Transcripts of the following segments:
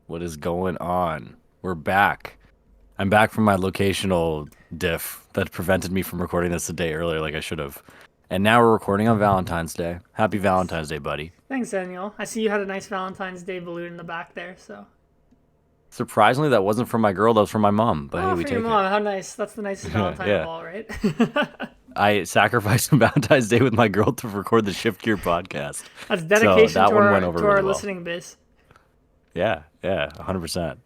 What is going on? We're back. I'm back from my locational diff that prevented me from recording this a day earlier like I should have. And now we're recording on Valentine's Day. Happy Nice. Valentine's Day, buddy. Thanks, Daniel. I see you had a nice Valentine's Day balloon in the back there. So, Surprisingly, that wasn't from my girl, that was from my mom. But hey, oh, we for your take it. mom, how nice. That's the nicest Valentine of Yeah. all, right? I sacrificed Valentine's Day with my girl to record the Shift Gear podcast. That's So dedication that to one went our over to really our well. listening base. Yeah, 100%.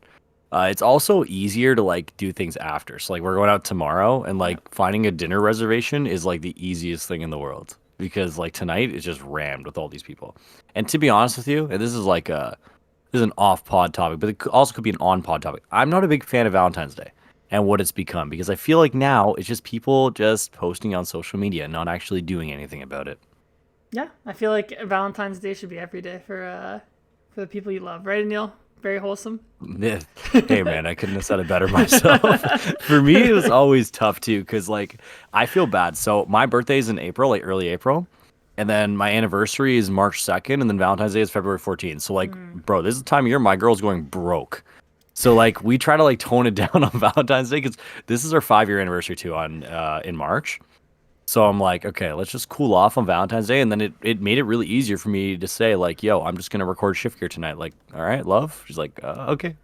It's also easier to like do things after. So like we're going out tomorrow and Yeah. like finding a dinner reservation is like the easiest thing in the world because like tonight is just rammed with all these people. And to be honest with you, and this is an off pod topic, but also could be an on pod topic. I'm not a big fan of Valentine's Day and what it's become because I feel like now it's just people just posting on social media, not actually doing anything about it. Yeah, I feel like Valentine's Day should be every day for the people you love, right, Neil? Very wholesome. Yeah. Hey man, I couldn't have said it better myself. For me, it was always tough too, because like I feel bad. So my birthday is in April, like early April, and then my anniversary is March 2nd, and then Valentine's Day is February 14th. So like, bro, this is the time of year my girl's going broke. So like we try to like tone it down on Valentine's Day because this is our 5-year anniversary too on in March. So I'm like, okay, let's just cool off on Valentine's Day, and then it made it really easier for me to say like, yo, I'm just gonna record Shift Gear tonight. Like, all right, love. She's like, okay,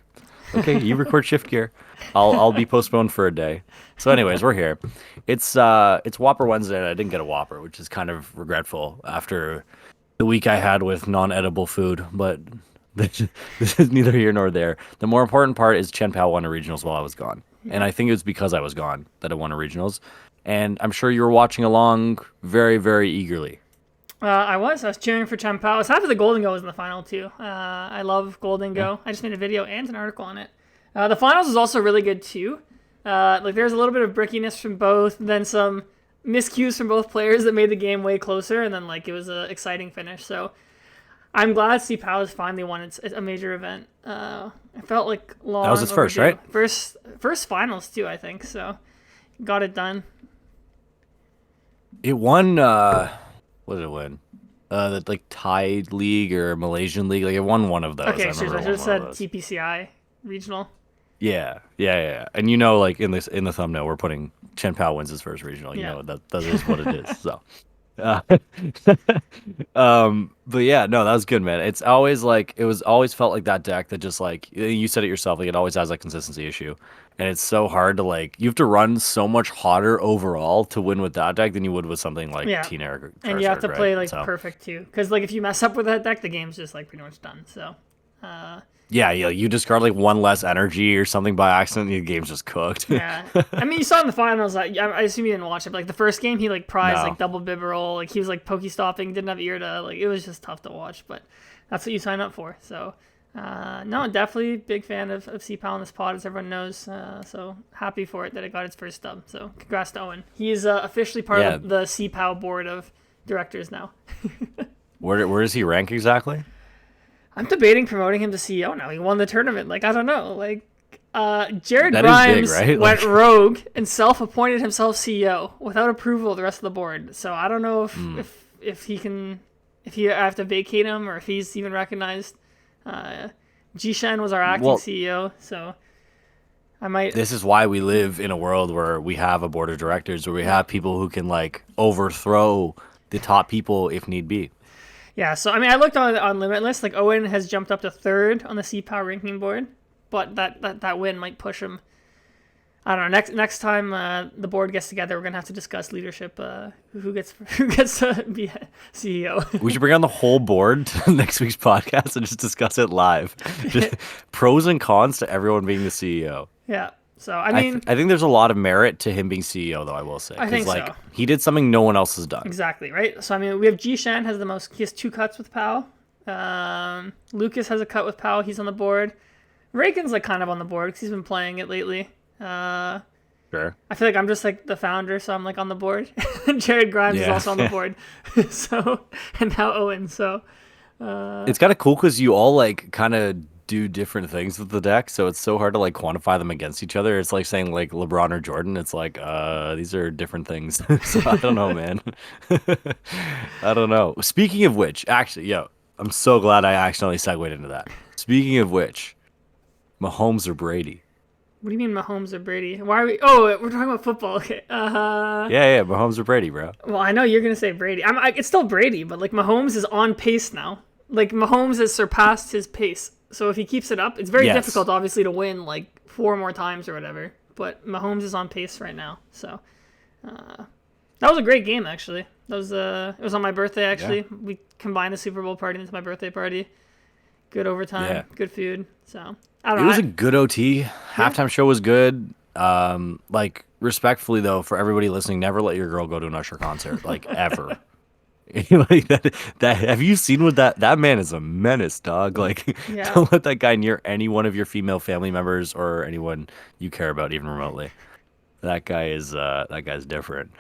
okay, you record Shift Gear. I'll be postponed for a day. So, anyways, we're here. It's Whopper Wednesday, and I didn't get a Whopper, which is kind of regretful after the week I had with non-edible food. But this is neither here nor there. The more important part is CHIEN-PAO won a regionals while I was gone, and Yeah. I think it was because I was gone that I won a regionals. And I'm sure you were watching along very, very eagerly. I was cheering for CHIEN-PAO. I was happy the Golden Go was in the final too. I love Golden Yeah. Go. I just made a video and an article on it. The finals was also really good too. Like there's a little bit of brickiness from both, then some miscues from both players that made the game way closer, and then like it was an exciting finish. So I'm glad CPAO has finally won it's a major event. It felt like That was long its first, overdue. right? First finals too, I think. So got it done. It won. What did it win? The like Thai league or Malaysian league. Like it won one of those. I Okay, sure. remember I it should won have one of said those. TPCI regional. Yeah. And you know, like in the thumbnail, we're putting Chen Pao wins his first regional. You Yeah. know that is what it is. So, uh, but yeah, no, that was good, man. It's always like it was always felt like that deck that just like you said it yourself, like it always has that consistency issue, and it's so hard to like you have to run so much hotter overall to win with that deck than you would with something like Yeah. Teen Eric or And you have Charizard, to right? play like So perfect too, because like if you mess up with that deck, the game's just like pretty much done. So, yeah, you discard like one less energy or something by accident, the game's just cooked. yeah. I mean, you saw in the finals. I assume you didn't watch it, but like the first game, he like prized like No. double bibberol. Like he was like pokey stopping, didn't have ear to. Like it was just tough to watch, but that's what you sign up for. So, no, definitely big fan of CPAL in this pod, as everyone knows. So happy for it that it got its first dub. So congrats to Owen. He's officially part Yeah, of the CPAL board of directors now. where does he rank exactly? I'm debating promoting him to CEO now. He won the tournament. Like I don't know. Like Jared That is big, Grimes right? went Like, rogue and self-appointed himself CEO without approval of the rest of the board. So I don't know if he can if he I have to vacate him or if he's even recognized. Jishan was our acting well, CEO, so I might. this is why we live in a world where we have a board of directors where we Yeah. have people who can like overthrow the top people if need be. Yeah, so I mean, I looked on Limitless. Like Owen has jumped up to third on the CPAL ranking board, but that win might push him. I don't know. Next time the board gets together, we're gonna have to discuss leadership. Who gets who gets to be CEO? We should bring on the whole board to next week's podcast and just discuss it live. Just pros and cons to everyone being the CEO. Yeah. So I mean, I think there's a lot of merit to him being CEO, though. I will say, I because think like so. he did something no one else has done. Exactly right. So I mean, we have Jishan has the most. He has 2 cuts with Pal. Lucas has a cut with Pal. He's on the board. Reagan's like kind of on the board because he's been playing it lately. Sure. I feel like I'm just like the founder, so I'm like on the board. Jared Grimes is Yeah. also on the board. So and now Owen. So It's kind of cool because you all like kind of do different things with the deck, so it's so hard to like quantify them against each other. It's like saying like LeBron or Jordan. It's like these are different things. So I don't know, man. I don't know. Speaking of which, actually, yo, I'm so glad I accidentally segued into that. Speaking of which, Mahomes or Brady? What do you mean Mahomes or Brady? Why are we? Oh, we're talking about football. Okay. Yeah, Mahomes or Brady, bro. Well, I know you're gonna say Brady. It's still Brady, but like Mahomes is on pace now. Like Mahomes has surpassed his pace. So if he keeps it up, it's very Yes. difficult, obviously, to win like 4 more times or whatever. But Mahomes is on pace right now. So that was a great game, actually. That was it was on my birthday. Yeah. Actually, we combined the Super Bowl party into my birthday party. Good overtime, Yeah. good food. So I don't It know. was a good OT. Yeah, Halftime show was good. Like respectfully though, for everybody listening, never let your girl go to an Usher concert, like ever. Like that have you seen what that man is a menace, dog. Like yeah. don't let that guy near any one of your female family members or anyone you care about even remotely. That guy's different.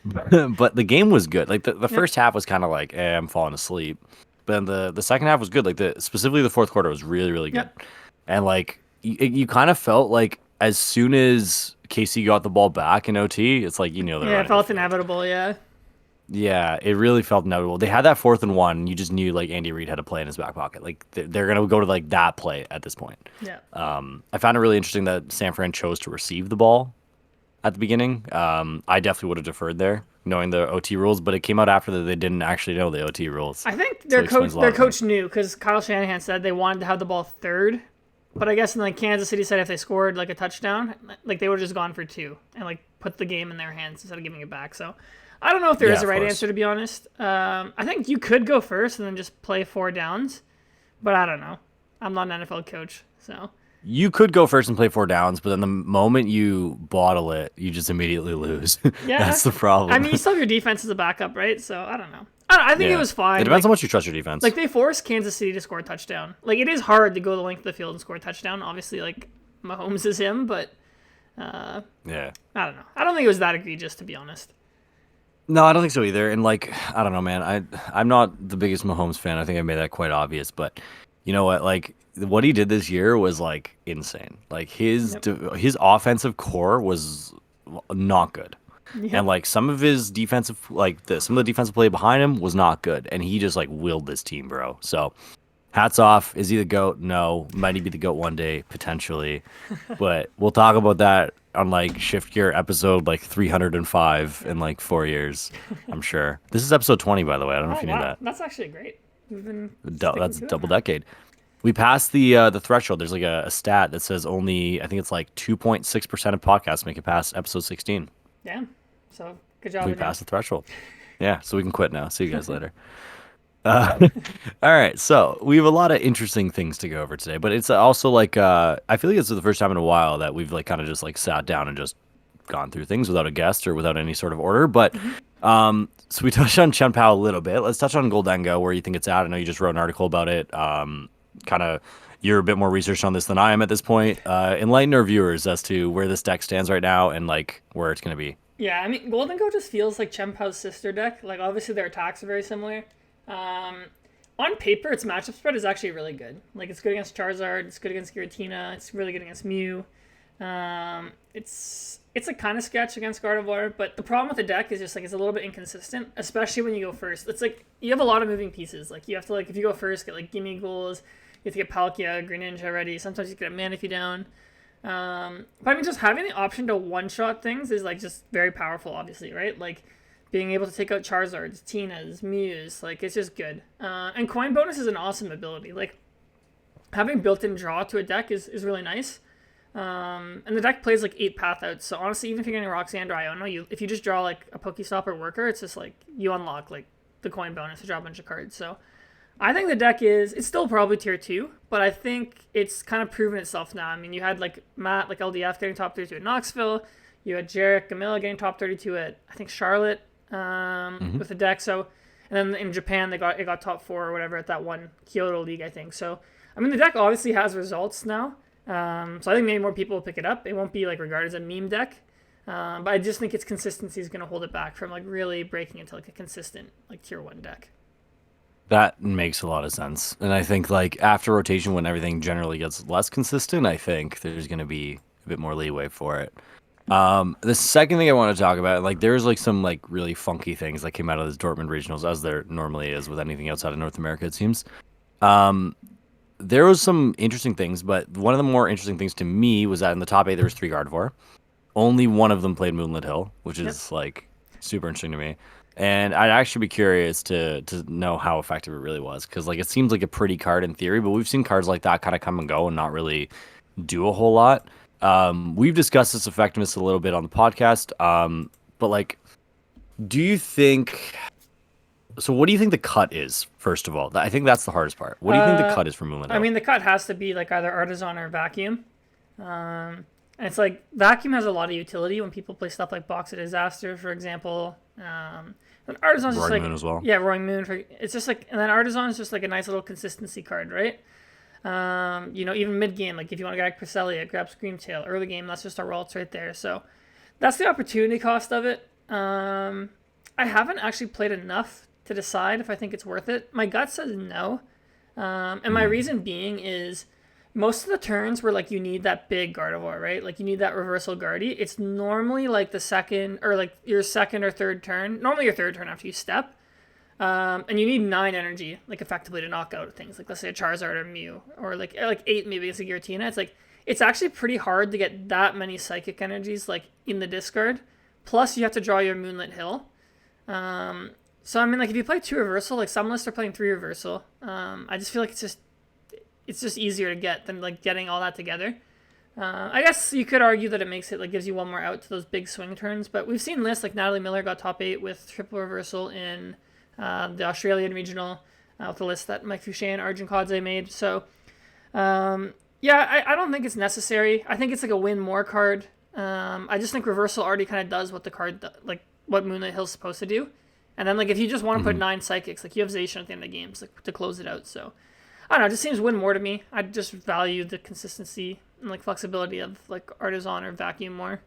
But the game was good. Like the Yep. first half was kind of like, I'm falling asleep. But then the second half was good. Like the specifically the fourth quarter was really really good. Yep. And like you kind of felt like as soon as KC got the ball back in OT, it's like they're Yeah, it running the felt field. inevitable. Yeah. Yeah, it really felt inevitable. They had that 4th and 1. And you just knew like Andy Reid had a play in his back pocket. Like they're gonna go to like that play at this point. Yeah. I found it really interesting that San Fran chose to receive the ball at the beginning. I definitely would have deferred there, knowing the OT rules, but it came out after that they didn't actually know the OT rules. I think So their it explains coach a lot their of things. coach knew because Kyle Shanahan said they wanted to have the ball third, but I guess in like Kansas City said if they scored like a touchdown, like they would have just gone for two and like put the game in their hands instead of giving it back. So I don't know if there is Yeah, a of right course. answer to be honest. I think you could go first and then just play 4 downs, but I don't know. I'm not an NFL coach, so You could go first and play 4 downs, but then the moment you bottle it, you just immediately lose. yeah. That's the I problem. mean, you still have your defense as a backup, right? So I don't know. I think it Yeah. was It fine. depends Like, how much you trust your defense. Like they forced Kansas City to score a touchdown. Like it is hard to go the length of the field and score a touchdown. Obviously, like Mahomes is him, but Yeah. I don't know. I don't think it was that egregious to be honest. No, I don't think so either. And like, I don't know, man. I'm not the biggest Mahomes fan. I think I made that quite obvious. But you know what? Like, what he did this year was like insane. Like Yep. his offensive core was not good. And Yep. like some of his defensive, some of the defensive play behind him was not good. And he just like willed this team, bro. So hats off. Is he the GOAT? No. Might he be the GOAT one day? Potentially. But we'll talk about that on like Shift Gear episode like 305 in like 4 years, I'm sure. This is episode 20, by the way. I don't know Oh if you knew wow, that. that's actually great. We've been sticking That's to it, double man. decade. We passed the threshold. There's like a stat that says only, I think it's like 2.6% of podcasts make it past episode 16. Yeah. So good job, We Adele. passed the threshold. Yeah, so we can quit now. See you guys later. All right, so we have a lot of interesting things to go over today, but it's also like I feel like it's the first time in a while that we've like kind of just like sat down and just gone through things without a guest or without any sort of order. But so we touched on CHIEN-PAO a little bit. Let's touch on Goldengo, where you think it's at. I know you just wrote an article about it. Kind of, you're a bit more researched on this than I am at this point. Enlighten our viewers as to where this deck stands right now and like where it's gonna be. Yeah, I mean, Golden Go just feels like Chen-Pao's sister deck. Like, obviously, their attacks are very similar. On paper, its matchup spread is actually really good. Like, it's good against Charizard, it's good against Giratina, it's really good against Mew. It's a kind of sketch against Gardevoir, but the problem with the deck is just like it's a little bit inconsistent, especially when you go first. It's like you have a lot of moving pieces. Like you have to like if you go first, get like gimme goals. You have to get Palkia, Greninja ready. Sometimes you get a Manaphy down. But I mean, just having the option to one-shot things is like just very powerful, obviously, right? Like being able to take out Charizards, Tinas, Mews, like it's just good. And coin bonus is an awesome ability. Like having built-in draw to a deck is really nice. And the deck plays like 8 path outs, so honestly, even if you're getting Roxanne or Iono, if you just draw like a Pokestop or Worker, it's just like you unlock like the coin bonus to draw a bunch of cards. So I think the deck it's still probably tier 2, but I think it's kind of proven itself now. I mean, you had like Matt, like LDF getting top 32 at Knoxville, you had Jarek, Gamila getting top 32 at I think Charlotte with the deck. So and then in Japan it got top 4 or whatever at that one Kyoto League, I think. So I mean, the deck obviously has results now. So I think maybe more people will pick it up. It won't be like regarded as a meme deck, but I just think its consistency is going to hold it back from like really breaking into like a consistent like tier 1 deck. That makes a lot of sense. And I think like after rotation when everything generally gets less consistent, I think there's going to be a bit more leeway for it. The second thing I want to talk about, like there's like some like really funky things that came out of this Dortmund regionals, as there normally is with anything outside of North America, it seems. there was some interesting things, but one of the more interesting things to me was that in the top 8 there was 3 Gardevoir. Only one of them played Moonlit Hill, which Yep. is like super interesting to me. And I'd actually be curious to know how effective it really was, because like it seems like a pretty card in theory, but we've seen cards like that kind of come and go and not really do a whole lot. We've discussed this effectiveness a little bit on the podcast, but like, do you think? So, what do you think the cut is? First of all, I think that's the hardest part. What do you think the cut is for Moonlit I Hill? mean, the cut has to be like either Artisan or Vacuum. And it's like Vacuum has a lot of utility when people play stuff like Box of Disaster, for example. And Artisan's just Roaring like Moon as well. yeah, Roaring Moon. It's just like, and then Artisan is just like a nice little consistency card, right? Even mid game, like if you want to grab Cresselia, grab Screamtail. Early game, that's just our rolls right there. So that's the opportunity cost of it. I haven't actually played enough to decide if I think it's worth it. My gut says no. And my reason being is most of the turns where like you need that big Gardevoir, right? Like you need that reversal Guardy. It's normally like the second or like your second or third turn. Normally your third turn after you step. And you need 9 energy, like effectively to knock out things like let's say a Charizard or Mew, or like 8 maybe it's a Giratina. It's like it's actually pretty hard to get that many psychic energies like in the discard. Plus you have to draw your Moonlit Hill. So I mean, like if you play 2 reversal, like some lists are playing 3 reversal. I just feel like it's just easier to get than like getting all that together. I guess you could argue that it makes it like gives you one more out to those big swing turns, but we've seen lists like Natalie Miller got top 8 with triple reversal in the Australian regional with the list that Mike Fouché and Arjun Kadze made. So I don't think it's necessary. I think it's like a win more card. I just think reversal already kind of does what the card like what Moonlit Hill's supposed to do. And then like if you just want to put 9 psychics, like you have Zacian at the end of the games like to close it out. So I don't know, it just seems win more to me. I just value the consistency and like flexibility of like Artisan or Vacuum more.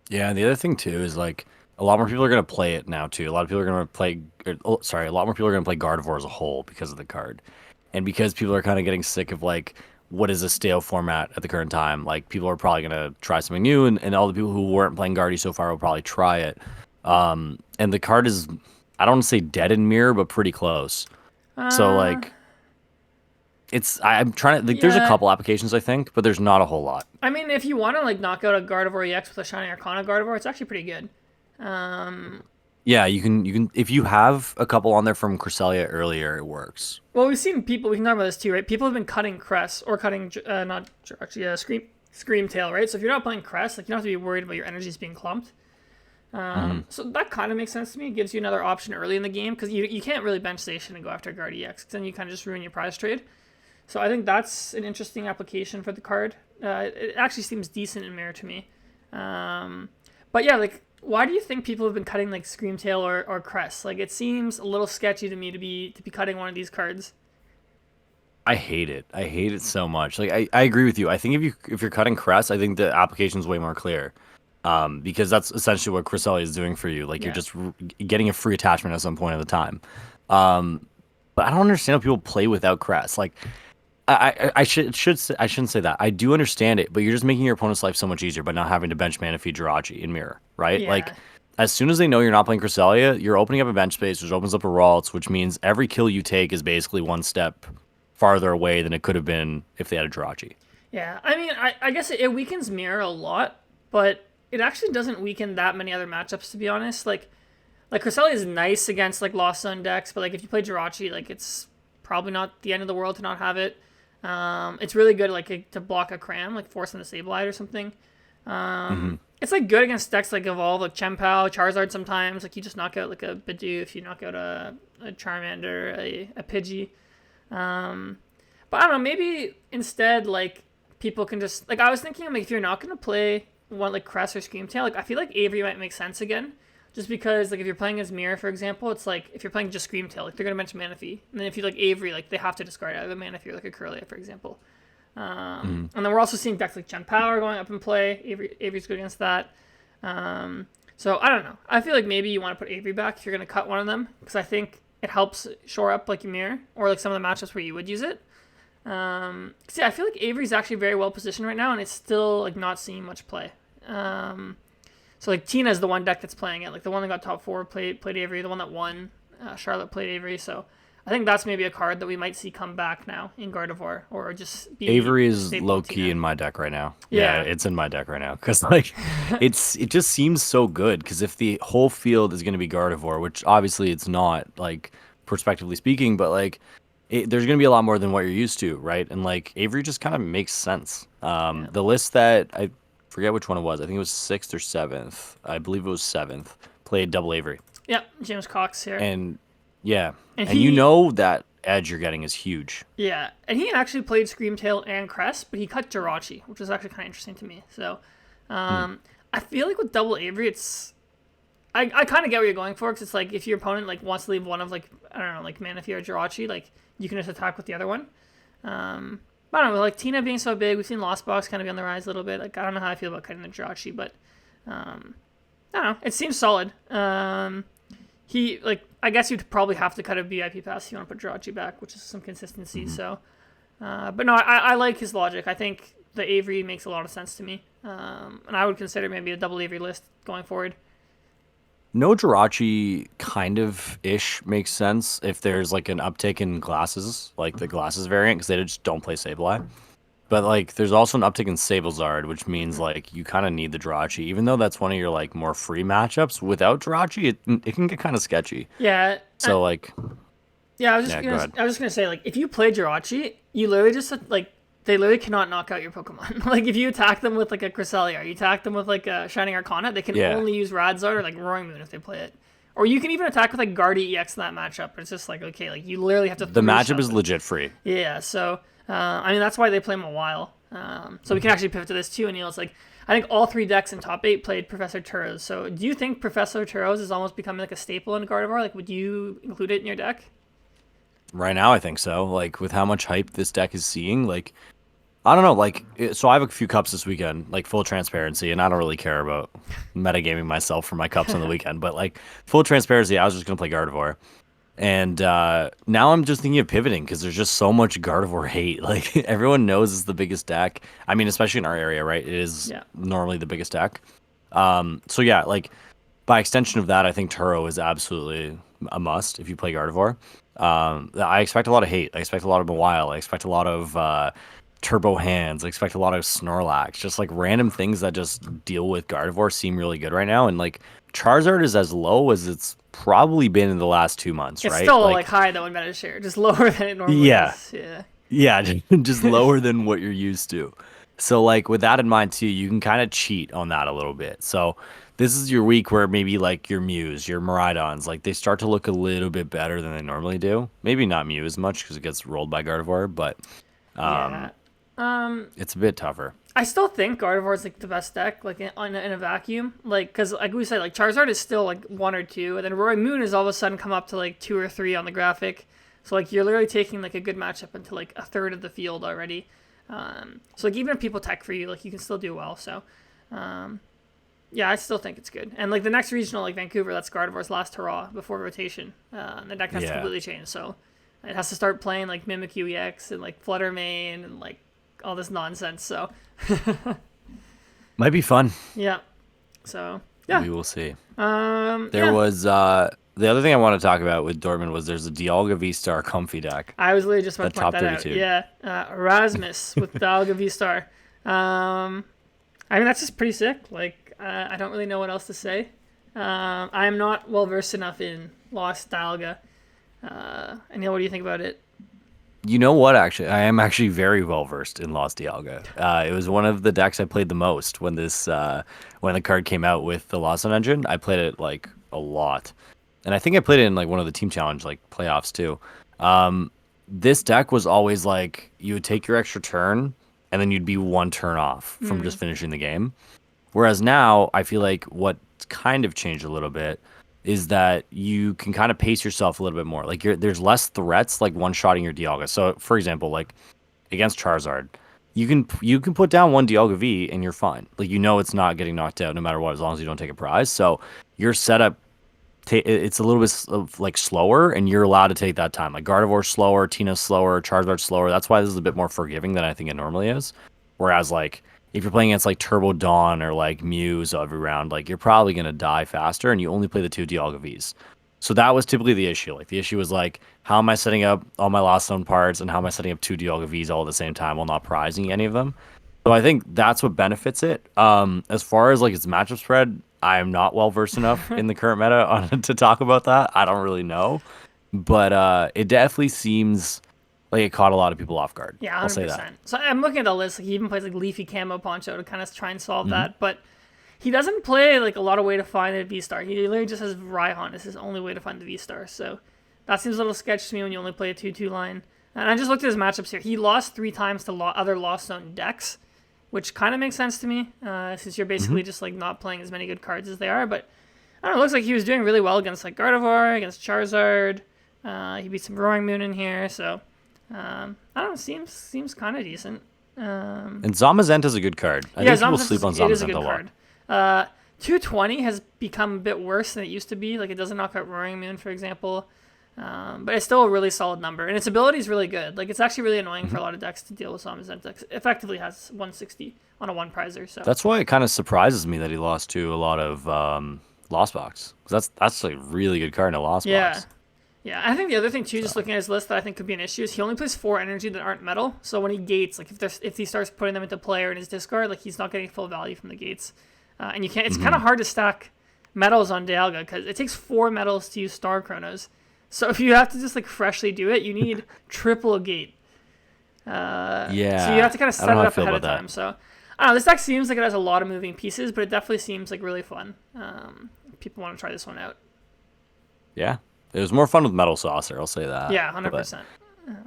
Yeah, and the other thing too is like a lot more people are gonna play it now too. A lot of people are gonna play. A lot more people are gonna play Gardevoir as a whole because of the card, and because people are kind of getting sick of like what is a stale format at the current time. Like people are probably gonna try something new, and all the people who weren't playing Guardy so far will probably try it. And the card is, I don't want to say dead in mirror, but pretty close. So like, I'm trying to like. There's a Yeah. couple applications I think, but there's not a whole lot. I mean, if you want to like knock out a Gardevoir EX with a Shiny Arcana Gardevoir, it's actually pretty good. Yeah, you can if you have a couple on there from Cresselia earlier, it works. Well, we've seen people. We can talk about this too, right? People have been cutting Cress or cutting not actually Screamtail, right? So if you're not playing Cress, like you don't have to be worried about your energies being clumped. So that kind of makes sense to me. It gives you another option early in the game because you can't really bench Station and go after Guard EX because then you kind of just ruin your prize trade. So I think that's an interesting application for the card. It actually seems decent in mirror to me. But yeah, like why do you think people have been cutting like Screamtail or Cress? Like it seems a little sketchy to me to be cutting one of these cards. I hate it. I hate it so much. Like I agree with you. I think if you're cutting Crest, I think the application's way more clear. Because that's essentially what Cresselia is doing for you. Like you're just getting a free attachment at some point of the time. But I don't understand how people play without Crest. Like I shouldn't say that. I do understand it, but you're just making your opponent's life so much easier by not having to bench mana feed Jirachi in mirror, right? Yeah. Like as soon as they know you're not playing Cresselia, you're opening up a bench space, which opens up a Ralts, which means every kill you take is basically one step farther away than it could have been if they had a Jirachi. Yeah, I mean, I guess it weakens mirror a lot, but it actually doesn't weaken that many other matchups, to be honest. Like Cresselia is nice against like Lost Zone decks, but like if you play Jirachi, like it's probably not the end of the world to not have it. It's really good like to block a Cram, like force them to Sableye or something. It's like good against decks like Evolve, like CHIEN-PAO, Charizard sometimes. Like you just knock out like a Bidoof, you knock out a Charmander, a Pidgey. But I don't know, maybe instead like people can just like I was thinking like if you're not gonna play one like Crest or Screamtail, like I feel like Avery might make sense again. Just because like if you're playing as Mirror, for example, it's like if you're playing just Screamtail, like they're gonna mention Manaphy. And then if you like Avery, like they have to discard either Manaphy or like a Curlia, for example. And then we're also seeing decks like CHIEN-PAO going up in play. Avery's good against that. So I don't know. I feel like maybe you want to put Avery back if you're gonna cut one of them, because I think it helps shore up like your Mirror or like some of the matchups where you would use it. See, I feel like Avery's actually very well positioned right now, and it's still like not seeing much play. So like Tina's the one deck that's playing it. Like the one that got top 4 played Avery. The one that won, Charlotte played Avery. So I think that's maybe a card that we might see come back now in Gardevoir, or just be Avery a is staple low in key in TNA. my deck right now. Yeah, Yeah, it's in my deck right now because like it just seems so good because if the whole field is going to be Gardevoir, which obviously it's not, like prospectively speaking, but like there's going to be a lot more than what you're used to, right? And like Avery just kind of makes sense. yeah, The list that I forget which one it was. I think it was sixth or seventh. I believe it was seventh. Played double Avery, yeah. James Cox here, and yeah, and and you he, know that edge you're getting is huge. yeah, and he actually played Screamtail and Crest, but he cut Jirachi, which was actually kind of interesting to me. So, Hmm. I feel like with double Avery, I kind of get what you're going for because it's like if your opponent like wants to leave one of like I don't know like Manaphy or Jirachi, like you can just attack with the other one. But I don't know, like Tina being so big, we've seen Lost Box kind of be on the rise a little bit. Like I don't know how I feel about cutting the Jirachi, but I don't know, it seems solid. He like I guess you'd probably have to cut a VIP pass if you want to put Jirachi back, which is some consistency. So, but no, I like his logic. I think the Avery makes a lot of sense to me, and I would consider maybe a double Avery list going forward. No Jirachi kind of ish makes sense if there's like an uptick in glasses, like the glasses variant, because they just don't play Sableye. But like there's also an uptick in Sablezard, which means like you kind of need the Jirachi, even though that's one of your like more free matchups. Without Jirachi, it can get kind of sketchy. Yeah, So like, yeah. yeah, go ahead. I was just gonna say like if you play Jirachi, you literally just like they literally cannot knock out your Pokemon. Like if you attack them with like a Cresselia, or you attack them with like a Shining Arcana, they can Yeah, only use Radzard or like Roaring Moon if they play it. Or you can even attack with like Guardy EX in that matchup. It's just like okay, like you literally have to the three matchup shove is it. legit free. Yeah, so I mean that's why they play him a while. So we can actually pivot to this too, and it's like I think all three decks in top eight played Professor Turos. So do you think Professor Turos is almost becoming like a staple in Gardevoir? Like would you include it in your deck? Right now, I think so. Like with how much hype this deck is seeing, like I don't know, so I have a few cups this weekend, like full transparency, and I don't really care about metagaming myself for my cups on the weekend, but like full transparency, I was just gonna play Gardevoir, and now I'm just thinking of pivoting because there's just so much Gardevoir hate. Like everyone knows it's the biggest deck. I mean, especially in our area, right? It is Yeah. normally the biggest deck. So yeah, like by extension of that, I think Turo is absolutely a must if you play Gardevoir. I expect a lot of hate. I expect a lot of Mawile. I expect a lot of Turbo Hands. I expect a lot of Snorlax. Just like random things that just deal with Gardevoir seem really good right now. And like Charizard is as low as it's probably been in the last 2 months, It's right? still like Like, high though in meta share, just lower than it normally yeah, is. Yeah. yeah, just lower than what you're used to. So like with that in mind too, you can kind of cheat on that a little bit. So this is your week where maybe like your Mews, your Miraidons, like they start to look a little bit better than they normally do. Maybe not Mew as much because it gets rolled by Gardevoir, but Yeah. it's a bit tougher. I still think Gardevoir is like the best deck, like in a vacuum. Like, because like we said, like Charizard is still like one or two, and then Roaring Moon has all of a sudden come up to like two or three on the graphic. So like you're literally taking like a good matchup into like a third of the field already. So like even if people tech for you, like you can still do well. So yeah, I still think it's good. And like the next regional, like Vancouver, that's Gardevoir's last hurrah before rotation. And the deck has to Yeah. completely change. So it has to start playing like Mimikyu EX and like Flutter Mane and like all this nonsense. So Might be fun. yeah. So yeah. We will see. There Yeah. was the other thing I want to talk about with Dortmund was there's a Dialga V-Star comfy deck. I was literally just about The to point top that out. 32. Yeah. Erasmus with Dialga V-Star. I mean, that's just pretty sick. Like, I don't really know what else to say. I am not well versed enough in Lost Dialga. Anil, what do you think about it? You know what? Actually, I am actually very well versed in Lost Dialga. It was one of the decks I played the most when when the card came out with the Lost engine. I played it like a lot, and I think I played it in like one of the team challenge like playoffs too. This deck was always like you would take your extra turn, and then you'd be one turn off from just finishing the game. Whereas now, I feel like what's kind of changed a little bit is that you can kind of pace yourself a little bit more. Like there's less threats like one-shotting your Dialga. So for example, like against Charizard, you can put down one Dialga V and you're fine. Like you know it's not getting knocked out no matter what as long as you don't take a prize. So your setup it's a little bit like slower and you're allowed to take that time. Like Gardevoir's slower, Tina's slower, Charizard's slower. That's why this is a bit more forgiving than I think it normally is. Whereas like if you're playing against like Turbo Dawn or like Muse every round, like you're probably gonna die faster, and you only play the two Dialga Vs. So that was typically the issue. Like the issue was like, how am I setting up all my Lost Zone parts and how am I setting up two Dialga Vs all at the same time while not prizing any of them? So I think that's what benefits it. As far as like its matchup spread, I am not well versed enough in the current meta to talk about that. I don't really know, but it definitely seems like it caught a lot of people off guard. Yeah, I'll say 100%. that. So I'm looking at the list. Like, he even plays like Leafy Camo Poncho to kind of try and solve Mm-hmm. that. But he doesn't play like a lot of way to find a V Star. He literally just has Raihan as his only way to find the V Star. So that seems a little sketchy to me when you only play a 2-2 line. And I just looked at his matchups here. He lost 3 times to other Lost Zone decks, which kind of makes sense to me, since you're basically just like not playing as many good cards as they are. But I don't know, it looks like he was doing really well against like Gardevoir, against Charizard. He beat some Roaring Moon in here, so I don't know, seems kind of decent. And Zamazenta is a good card. I think people sleep on It is a Zamazenta good a lot. card. 220 has become a bit worse than it used to be. Like, it doesn't knock out Roaring Moon, for example. But it's still a really solid number, and its ability is really good. Like, it's actually really annoying for a lot of decks to deal with Zamazenta. It effectively has 160 on a one prizer. So That's why it kind of surprises me that he lost to a lot of Lost Box. 'Cause that's like a really good card in a Lost yeah. Box. Yeah, I think the other thing too, just looking at his list, that I think could be an issue is he only plays 4 energy that aren't metal. So when he gates, like if he starts putting them into play or in his discard, like he's not getting full value from the gates, and you can't. It's kind of hard to stack metals on Dialga because it takes 4 metals to use Star Chronos. So if you have to just like freshly do it, you need triple gate. Yeah. So you have to kind of I don't set know it how I up feel ahead of about time. So I don't know. This deck seems like it has a lot of moving pieces, but it definitely seems like really fun. People want to try this one out. Yeah. It was more fun with Metal Saucer, I'll say that. Yeah, But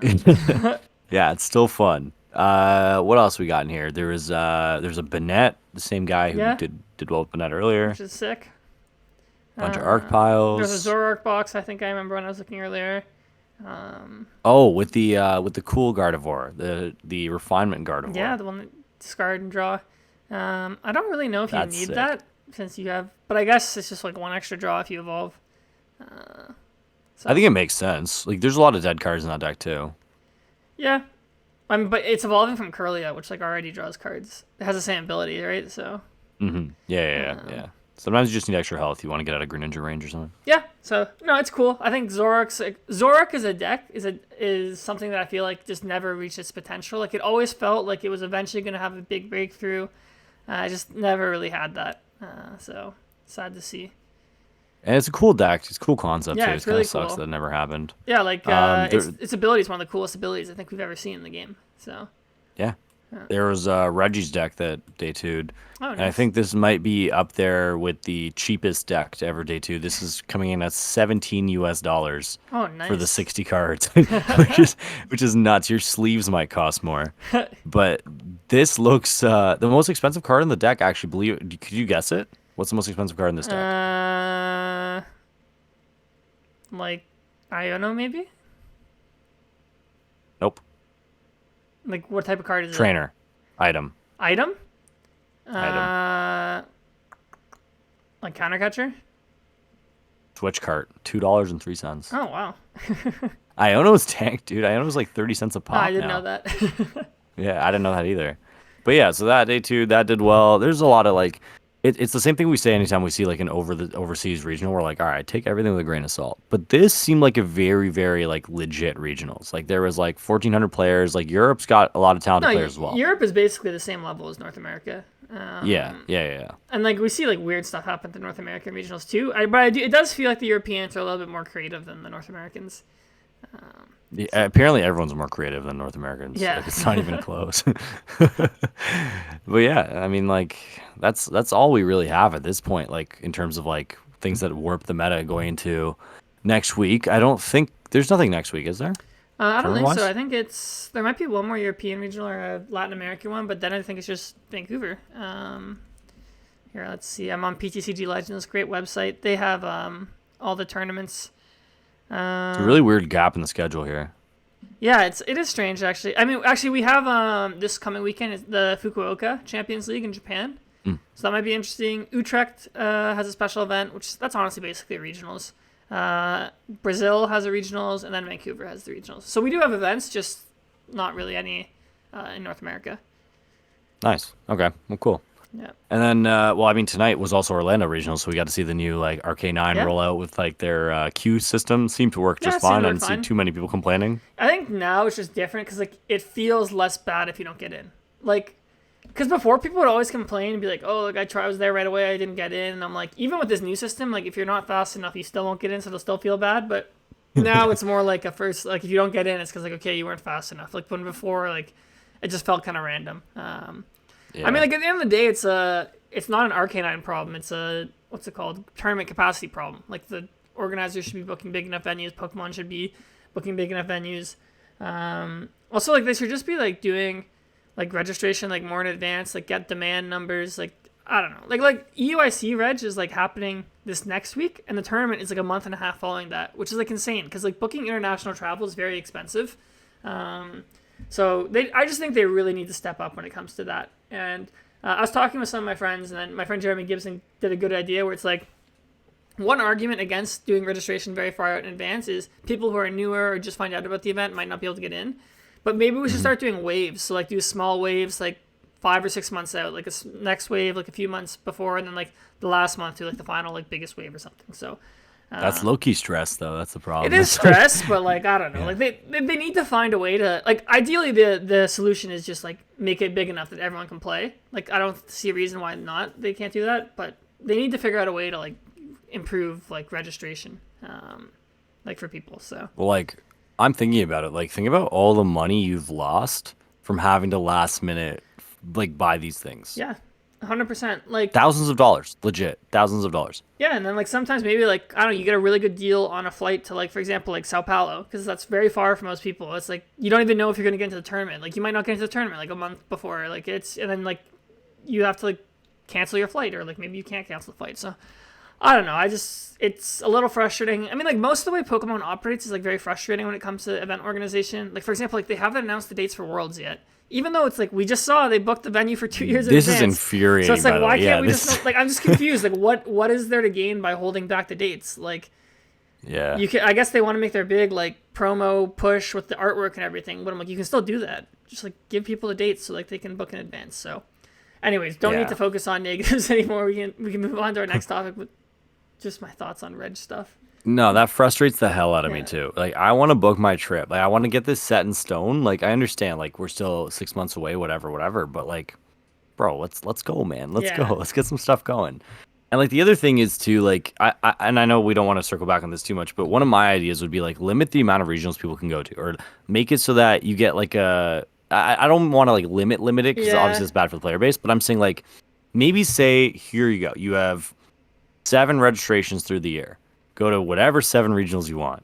100%. yeah, it's still fun. What else we got in here? There's a Bennett, the same guy who Yeah. did well with Bennett earlier. Which is sick. Bunch of Arc Piles. There's a Zoroark box, I think I remember when I was looking earlier. Oh, with the cool Gardevoir, the refinement Gardevoir. Yeah, the one that discard and draw. I don't really know if you That's need sick. that since you have, but I guess it's just like one extra draw if you evolve. I think it makes sense. Like, there's a lot of dead cards in that deck too. Yeah, but it's evolving from Curlia, which like already draws cards. It has the same ability, right? So Yeah. Sometimes you just need extra health. You want to get out of Greninja range or something. yeah, so no, it's cool. I think Zoroark as a deck is something that I feel like just never reached its potential. Like, it always felt like it was eventually going to have a big breakthrough. I just never really had that. So sad to see. And it's a cool deck. It's a cool concept Yeah, too. it's It kind really of sucks cool. that it never happened. Yeah, like its ability is one of the coolest abilities I think we've ever seen in the game. So Yeah. There was Reggie's deck that day 2'd. oh, And I nice. think this might be up there with the cheapest deck to ever day 2. This is coming in at $17 Oh, nice. for the 60 cards, which is nuts. Your sleeves might cost more. But this looks the most expensive card in the deck, actually. Could you guess it? What's the most expensive card in this deck? Like Iono maybe? Nope. Like, what type of card is Trainer. Item. Item? Item. Like counter catcher? Switch cart. $2.03. Oh, wow. Iono's tanked, dude. Iono's like 30 cents a Oh, pop I didn't now. know that. Yeah, I didn't know that either. But yeah, so that day 2, that did well. There's a lot of like, it's the same thing we say anytime we see like an overseas regional. We're like, all right, take everything with a grain of salt. But this seemed like a very, very like legit regionals. Like, there was like 1,400 players. Like, Europe's got a lot of talented players as well. Europe is basically the same level as North America. Yeah. And like, we see like weird stuff happen to North American regionals too. It does feel like the Europeans are a little bit more creative than the North Americans. Yeah, apparently everyone's more creative than North Americans. Yeah. Like, it's not even close. But yeah, I mean, like, that's all we really have at this point, like, in terms of like things that warp the meta going into next week. I don't think there's nothing next week, is there? I don't think Tournament-wise? so. I think there might be one more European regional or a Latin American one, but then I think it's just Vancouver. Here, let's see. I'm on PTCG Legends, great website. They have all the tournaments. It's a really weird gap in the schedule here. Yeah, it is strange actually. I mean, actually, we have this coming weekend is the Fukuoka Champions League in Japan, so that might be interesting. Utrecht has a special event, that's honestly basically regionals. Brazil has a regionals, and then Vancouver has the regionals. So we do have events, just not really any in North America. Nice. Okay. Well, cool. Yeah. And then, well, I mean, tonight was also Orlando Regional, so we got to see the new like RK9 Yeah. rollout with like their queue system. Seemed to work Yeah, just it seemed fine. to I work didn't see fine. too many people complaining. I think now it's just different because like it feels less bad if you don't get in. Like, because before people would always complain and be like, "Oh, like I was there right away, I didn't get in." And I'm like, even with this new system, like if you're not fast enough, you still won't get in, so they'll still feel bad. But now it's more like a first, like if you don't get in, it's because like okay, you weren't fast enough. Like when before, like it just felt kind of random. I mean, like at the end of the day, it's not an RK9 problem. It's a what's it called? Tournament capacity problem. Like the organizers should be booking big enough venues. Pokemon should be booking big enough venues. Also, like they should just be like doing like registration like more in advance. Like get demand numbers. Like I don't know. Like EUIC Reg is like happening this next week, and the tournament is like a month and a half following that, which is like insane because like booking international travel is very expensive. So I just think they really need to step up when it comes to that. And I was talking with some of my friends, and then my friend Jeremy Gibson did a good idea where it's like one argument against doing registration very far out in advance is people who are newer or just find out about the event might not be able to get in. But maybe we should start doing waves. So like do small waves like 5 or 6 months out, like a next wave like a few months before, and then like the last month do like the final like biggest wave or something. So That's low key stress though. That's the problem. it is stress, but like I don't know. Like they need to find a way to like ideally the solution is just like make it big enough that everyone can play. Like I don't see a reason why not they can't do that, but they need to figure out a way to like improve like registration like for people. So Well, like I'm thinking about it. Like think about all the money you've lost from having to last minute like buy these things. yeah, 100%. Like Thousands of dollars, legit, thousands of dollars. yeah, and then like sometimes maybe like I don't know, you get a really good deal on a flight to like for example like Sao Paulo because that's very far for most people. It's like you don't even know if you're gonna get into the tournament. Like you might not get into the tournament like a month before. Like it's and then like you have to like cancel your flight or like maybe you can't cancel the flight. So I don't know. It's a little frustrating. I mean, like most of the way Pokemon operates is like very frustrating when it comes to event organization. Like for example, like they haven't announced the dates for Worlds yet. Even though it's like we just saw they booked the venue for 2 years in This advance. is infuriating. So it's like by the why way. can't Yeah, we this... just like I'm just confused. Like what is there to gain by holding back the dates? Like Yeah. you can I guess they want to make their big like promo push with the artwork and everything, but I'm like you can still do that. Just like give people the dates so like they can book in advance. So anyways, don't Yeah. need to focus on negatives anymore. We can move on to our next topic with just my thoughts on Reg stuff. No, that frustrates the hell out of me Yeah. too. Like I want to book my trip. Like I want to get this set in stone. Like I understand like we're still 6 months away, whatever, but like bro, let's go, man. Let's Yeah. go. Let's get some stuff going. And like the other thing is too, like I know we don't want to circle back on this too much, but one of my ideas would be like limit the amount of regionals people can go to, or make it so that you get like I don't want to like limit it because Yeah. obviously it's bad for the player base, but I'm saying like maybe say here you go, you have 7 registrations through the year, go to whatever 7 regionals you want,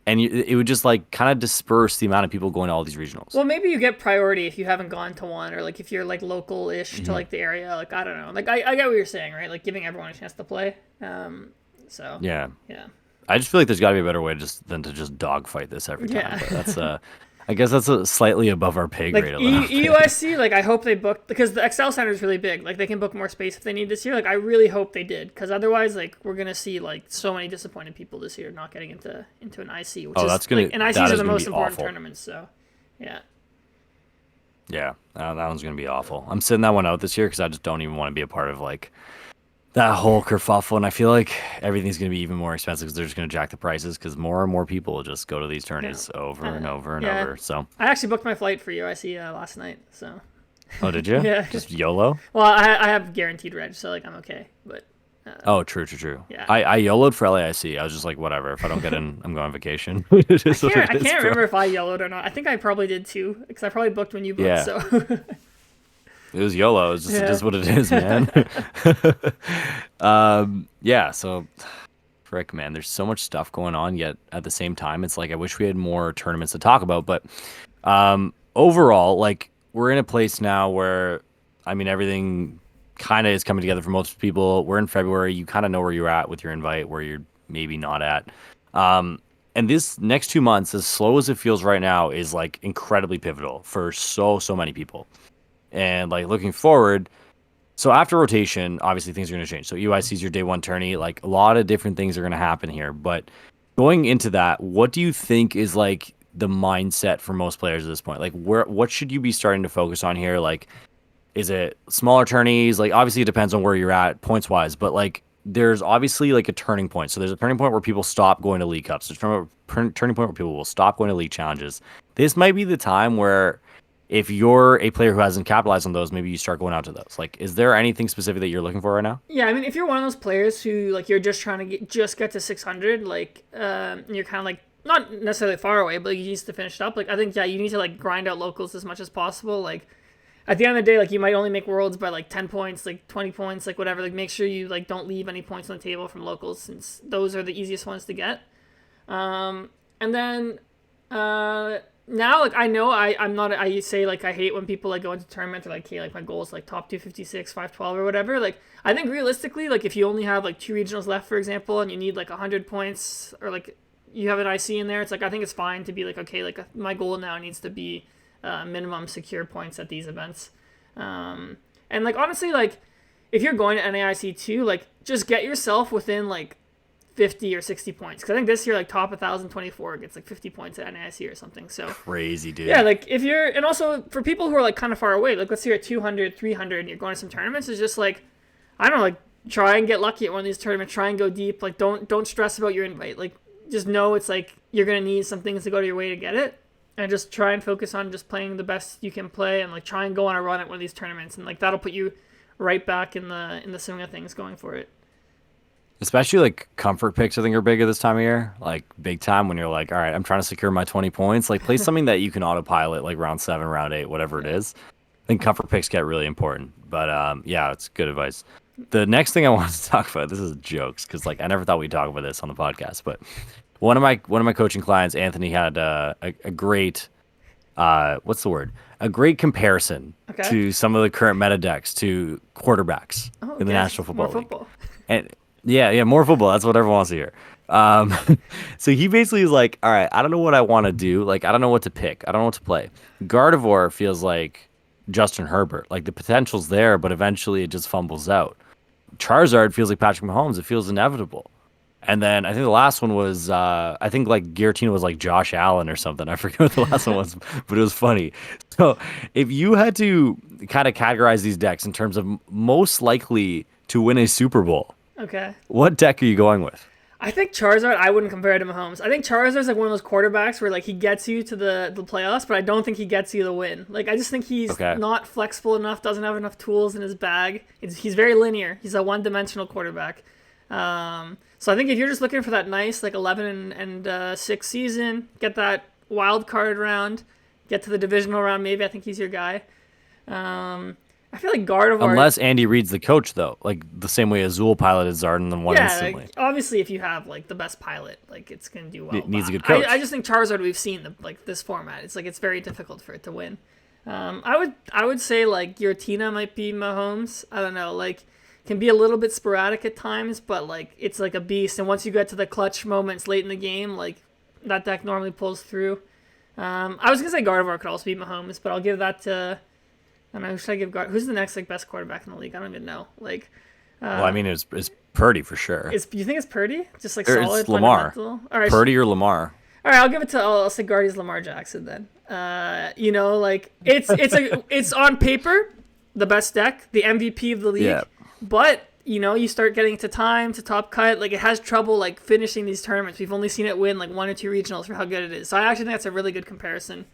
and it would just like kind of disperse the amount of people going to all these regionals. Well, maybe you get priority if you haven't gone to one, or like if you're like local-ish to like the area. Like I don't know. Like I get what you're saying, right? Like giving everyone a chance to play. So Yeah. yeah. I just feel like there's got to be a better way than to just dogfight this every time. Yeah. But that's I guess that's slightly above our pay Like grade. A little bit. EUIC, like I hope they booked because the XL Center is really big. Like they can book more space if they need this year. Like I really hope they did because otherwise, like we're gonna see like so many disappointed people this year not getting into an IC. Which That's gonna like, and ICs that are is the gonna most be important awful. tournaments. So yeah. Yeah, that one's gonna be awful. I'm sitting that one out this year because I just don't even want to be a part of like that whole kerfuffle, and I feel like everything's gonna be even more expensive because they're just gonna jack the prices because more and more people will just go to these tourneys over and over and Yeah. over. So, I actually booked my flight for UIC last night. So oh, did you? Yeah. Just YOLO. well, I have guaranteed reg, so like I'm okay. But Oh, true. Yeah. I YOLO'd for LAIC. I was just like, whatever. If I don't get in, I'm going on vacation. It is what I it is, can't bro. remember if I yellowed or not. I think I probably did too because I probably booked when you booked. Yeah. So It was YOLO. It's just, Yeah. just what it is, man. Yeah, so frick, man, there's so much stuff going on, yet at the same time, it's like I wish we had more tournaments to talk about. But overall, like we're in a place now where, I mean, everything kind of is coming together for most people. We're in February. You kind of know where you're at with your invite, where you're maybe not at. And this next 2 months, as slow as it feels right now, is like incredibly pivotal for so many people. And like looking forward, so after rotation, obviously things are going to change. So UIC is your day one tourney. Like a lot of different things are going to happen here. But going into that, what do you think is like the mindset for most players at this point? Like what should you be starting to focus on here? Like Is it smaller tourneys? Like obviously it depends on where you're at points wise, but like there's obviously like a turning point. So there's a turning point where people stop going to League Cups. There's a turning point where people will stop going to League Challenges. This might be the time where if you're a player who hasn't capitalized on those, maybe you start going out to those. Like, is there anything specific that you're looking for right now? Yeah, I mean, if you're one of those players who like you're just trying to get to 600, like you're kind of like not necessarily far away, but you need to finish it up. Like I think yeah, you need to like grind out locals as much as possible. Like at the end of the day, like you might only make worlds by like 10 points, like 20 points, like whatever. Like make sure you like don't leave any points on the table from locals since those are the easiest ones to get. And then now like I know I'm not I say like I hate when people like go into tournaments or like hey like my goal is like top 256 512 or whatever. Like I think realistically like if you only have like 2 regionals left for example and you need like 100 points or like you have an IC in there, it's like I think it's fine to be like okay like my goal now needs to be minimum secure points at these events. And like honestly like if you're going to NAIC too, like just get yourself within like 50 or 60 points. Because I think this year, like top 1,024 gets like 50 points at NAIC or something. So crazy, dude. Yeah, like if you're, and also for people who are like kind of far away, like let's say you're at 200, 300 and you're going to some tournaments, it's just like, I don't know, like try and get lucky at one of these tournaments, try and go deep. Like don't stress about your invite. Like just know it's like you're going to need some things to go to your way to get it. And just try and focus on just playing the best you can play and like try and go on a run at one of these tournaments. And like that'll put you right back in the swing of things going for it. Especially like comfort picks, I think are bigger this time of year. Like big time when you're like, all right, I'm trying to secure my 20 points. Like play something that you can autopilot, like round 7, round 8, whatever it is. I think comfort picks get really important. But yeah, it's good advice. The next thing I wanted to talk about, this is jokes, because like I never thought we'd talk about this on the podcast. But one of my coaching clients, Anthony, had a great what's the word? A great comparison to some of the current meta decks to quarterbacks in the National Football League. Football. And yeah, more football. That's what everyone wants to hear. So he basically is like, all right, I don't know what I want to do. Like, I don't know what to pick. I don't know what to play. Gardevoir feels like Justin Herbert. Like, the potential's there, but eventually it just fumbles out. Charizard feels like Patrick Mahomes. It feels inevitable. And then I think the last one was, I think like Giratina was like Josh Allen or something. I forget what the last one was, but it was funny. So if you had to kind of categorize these decks in terms of most likely to win a Super Bowl, okay, what deck are you going with? I think Charizard, I wouldn't compare it to Mahomes. I think Charizard's like one of those quarterbacks where like he gets you to the playoffs, but I don't think he gets you the win. Like I just think he's not flexible enough, doesn't have enough tools in his bag. He's very linear. He's a one-dimensional quarterback. So I think if you're just looking for that nice like 11 and 6 season, get that wild card round, get to the divisional round, maybe I think he's your guy. I feel like Gardevoir... Unless Andy Reid's the coach, though. Like, the same way Azul piloted Zard and then won instantly. Like, obviously, if you have, like, the best pilot, like, it's going to do well. It needs a good coach. I just think Charizard, we've seen, this format. It's, like, it's very difficult for it to win. I would say, like, Giratina might be Mahomes. I don't know, like, can be a little bit sporadic at times, but, like, it's, like, a beast. And once you get to the clutch moments late in the game, like, that deck normally pulls through. I was going to say Gardevoir could also be Mahomes, but I'll give that to... I don't know, who should I give who's the next like best quarterback in the league? I don't even know. Like, well, I mean, it's Purdy for sure. You think it's Purdy? Just like solid. It's Lamar. All right, Purdy or Lamar. All right, I'll give it to. I'll say Guardy's Lamar Jackson then. You know, like it's on paper the best deck, the MVP of the league. Yeah. But you know, you start getting to time to top cut. Like it has trouble like finishing these tournaments. We've only seen it win like 1 or 2 regionals for how good it is. So I actually think that's a really good comparison.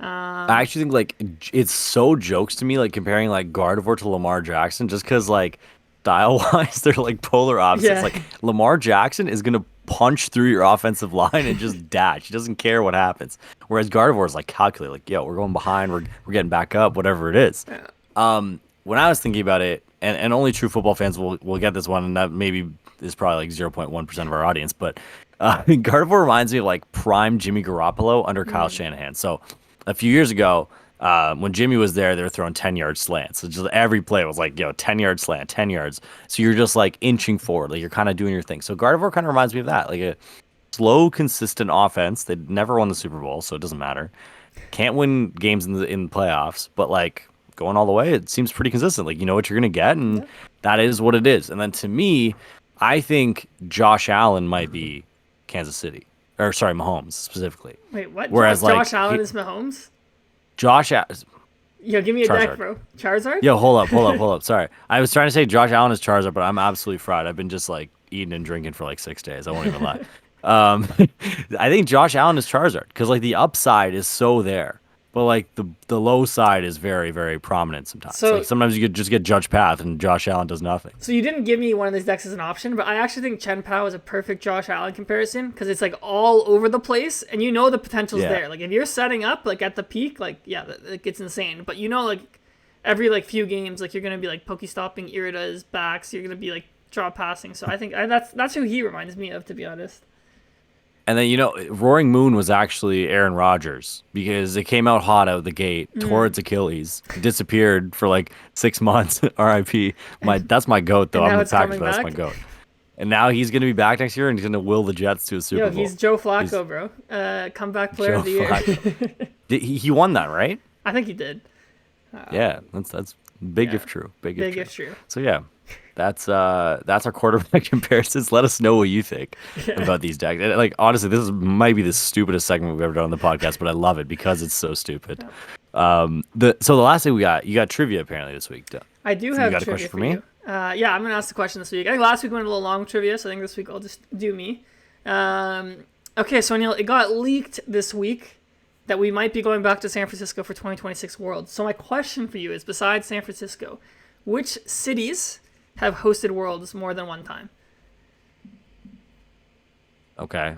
I actually think like it's so jokes to me like comparing like Gardevoir to Lamar Jackson just because like style wise they're like polar opposites. Yeah. Like Lamar Jackson is gonna punch through your offensive line and just dash. He doesn't care what happens. Whereas Gardevoir is like calculate, like yo, we're going behind, we're getting back up, whatever it is. Yeah. When I was thinking about it, and only true football fans will get this one, and that maybe is probably like 0.1% of our audience, but Gardevoir reminds me of like prime Jimmy Garoppolo under Kyle Shanahan. So a few years ago, when Jimmy was there, they were throwing 10-yard slants. So just every play was like, 10-yard slant, 10 yards. So you're just like inching forward, like you're kind of doing your thing. So Gardevoir kind of reminds me of that, like a slow, consistent offense. They never won the Super Bowl, so it doesn't matter. Can't win games in the playoffs, but like going all the way, it seems pretty consistent. Like you know what you're gonna get, and that is what it is. And then to me, I think Josh Allen might be Kansas City. Or sorry, Mahomes specifically. Wait, what? Whereas Josh Allen is Mahomes? Yo, give me a deck, Charizard. bro. Charizard? Yo, hold up. Sorry. I was trying to say Josh Allen is Charizard, but I'm absolutely fried. I've been just like eating and drinking for like 6 days. I won't even lie. Um, I think Josh Allen is Charizard because like the upside is so there, but like the low side is very, very prominent sometimes. So Like sometimes you could just get Judge Path and Josh Allen does nothing. So you didn't give me one of these decks as an option, but I actually think CHIEN-PAO is a perfect Josh Allen comparison because it's like all over the place, and you know the potential's Yeah. there. Like if you're setting up like at the peak, like yeah, it gets insane. But you know like every like few games, like you're gonna be like Pokestopping Irida's backs, you're gonna be like draw passing. So I think that's who he reminds me of, to be honest. And then, Roaring Moon was actually Aaron Rodgers because it came out hot out the gate, tore its Achilles, disappeared for like 6 months. RIP. That's my goat, though. And now I'm the it's Packers, coming but that's back. my goat. And now he's going to be back next year and he's going to will the Jets to a Super Yo, Bowl. he's Joe Flacco, bro. Comeback player of the year. Flacco. He won that, right? I think he did. Yeah, that's big Yeah. if true. Big Big if if true. true. So yeah, that's our quarterback comparisons. Let us know what you think about these decks. And, like honestly, might be the stupidest segment we've ever done on the podcast, but I love it because it's so stupid. The last thing you got trivia apparently this week. I do So have you got a trivia question for me? you. Yeah, I'm gonna ask the question this week. I think last week went a little long with trivia, so I think this week I'll just do me. Okay, so Neil, it got leaked this week that we might be going back to San Francisco for 2026 Worlds. So my question for you is, besides San Francisco, which cities have hosted Worlds more than one time? Okay.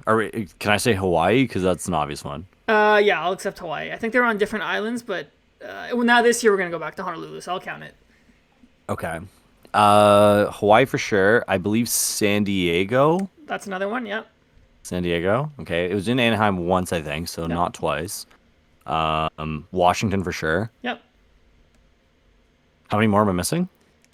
Can I say Hawaii? Because that's an obvious one. Yeah, I'll accept Hawaii. I think they're on different islands, but well, now this year we're gonna go back to Honolulu, so I'll count it. Okay. Hawaii for sure. I believe San Diego. That's another one. Yep. San Diego. Okay. It was in Anaheim once, I think, so not twice. Washington for sure. Yep. How many more am I missing?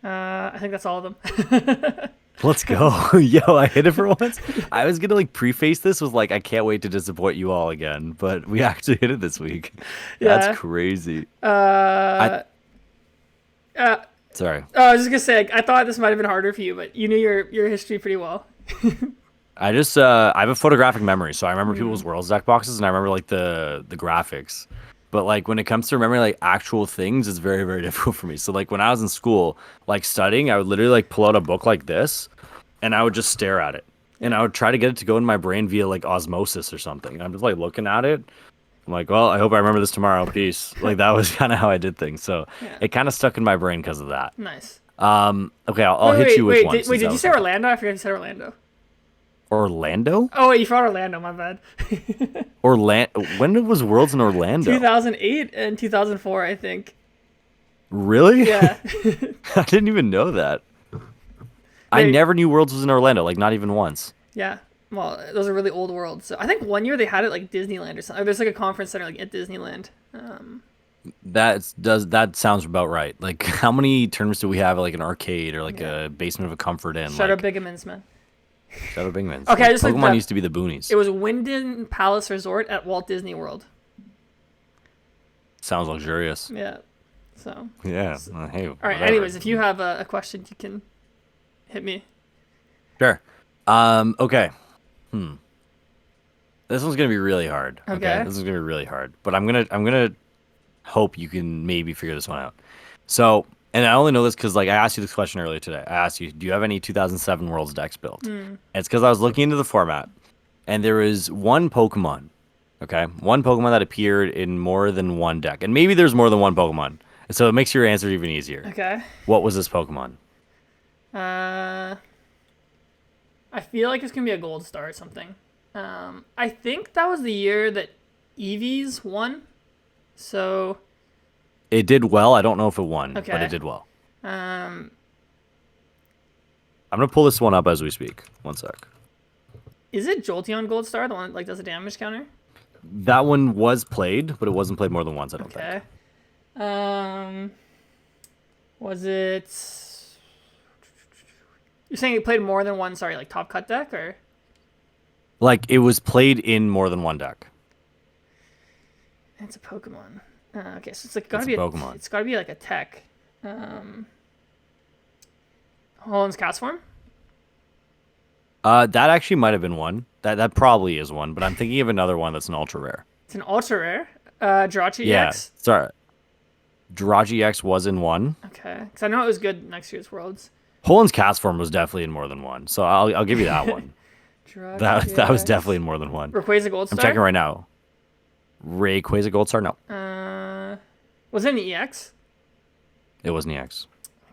I think that's all of them. Let's go. Yo, I hit it for once. I was going to preface this with I can't wait to disappoint you all again, but we actually hit it this week. Yeah. That's crazy. Sorry. I was just gonna say, I thought this might have been harder for you, but you knew your history pretty well. I have a photographic memory, so I remember people's Worlds deck boxes and I remember the graphics. But when it comes to remembering actual things, it's very, very difficult for me. So when I was in school, studying, I would literally pull out a book like this and I would just stare at it. And I would try to get it to go in my brain via osmosis or something. And I'm just looking at it. I'm well, I hope I remember this tomorrow. Peace. That was kind of how I did things. So it kind of stuck in my brain because of that. Nice. Okay, I'll hit you with one. Wait, did you say Orlando? I forgot you said Orlando. Orlando? Oh, wait, you forgot Orlando. My bad. When was Worlds in Orlando? 2008 and 2004, I think. Really? Yeah. I didn't even know that. I never knew Worlds was in Orlando, not even once. Yeah. Well, those are really old Worlds. So I think one year they had it Disneyland or something. Or there's a conference center at Disneyland. That sounds about right. How many tournaments do we have at an arcade or a basement of a comfort inn? Shout out Bigamans, man. Shout out Bigman's. Okay, I just looked Pokemon up. used to be the boonies. It was Wyndham Palace Resort at Walt Disney World. Sounds luxurious. Yeah. So. Yeah. Hey. All right. Anyways, if you have a question, you can hit me. Sure. Okay. This one's gonna be really hard. Okay. This is gonna be really hard, but I'm gonna hope you can maybe figure this one out. So, and I only know this because I asked you this question earlier today. I asked you, do you have any 2007 Worlds decks built? And it's because I was looking into the format, and there is one Pokemon. Okay, one Pokemon that appeared in more than one deck, and maybe there's more than one Pokemon, so it makes your answer even easier. Okay. What was this Pokemon? I feel like it's gonna be a gold star or something. I think that was the year that Eevees won. So. It did well. I don't know if it won, Okay. but it did well. Um, I'm gonna pull this one up as we speak. One sec. is it Jolteon Gold Star, the one that does a damage counter? That one was played, but it wasn't played more than once. I don't think. Okay. Was it? You're saying it played more than one? Sorry, top cut deck or? It was played in more than one deck. It's a Pokemon. Okay, so it's gotta It's be a Pokemon. It's gotta be a tech. Holland's Cast Form. That actually might have been one. That probably is one, but I'm thinking of another one that's an ultra rare. It's an ultra rare. Jirachi Yeah. EX. Sorry. Jirachi X was in one. Okay, because I know it was good next year's Worlds. Poland's cast form was definitely in more than one, so I'll give you that one. That was definitely in more than one. Rayquaza Gold I'm Star? checking right now. Rayquaza Gold Star? No, Was it an EX? it wasn't EX.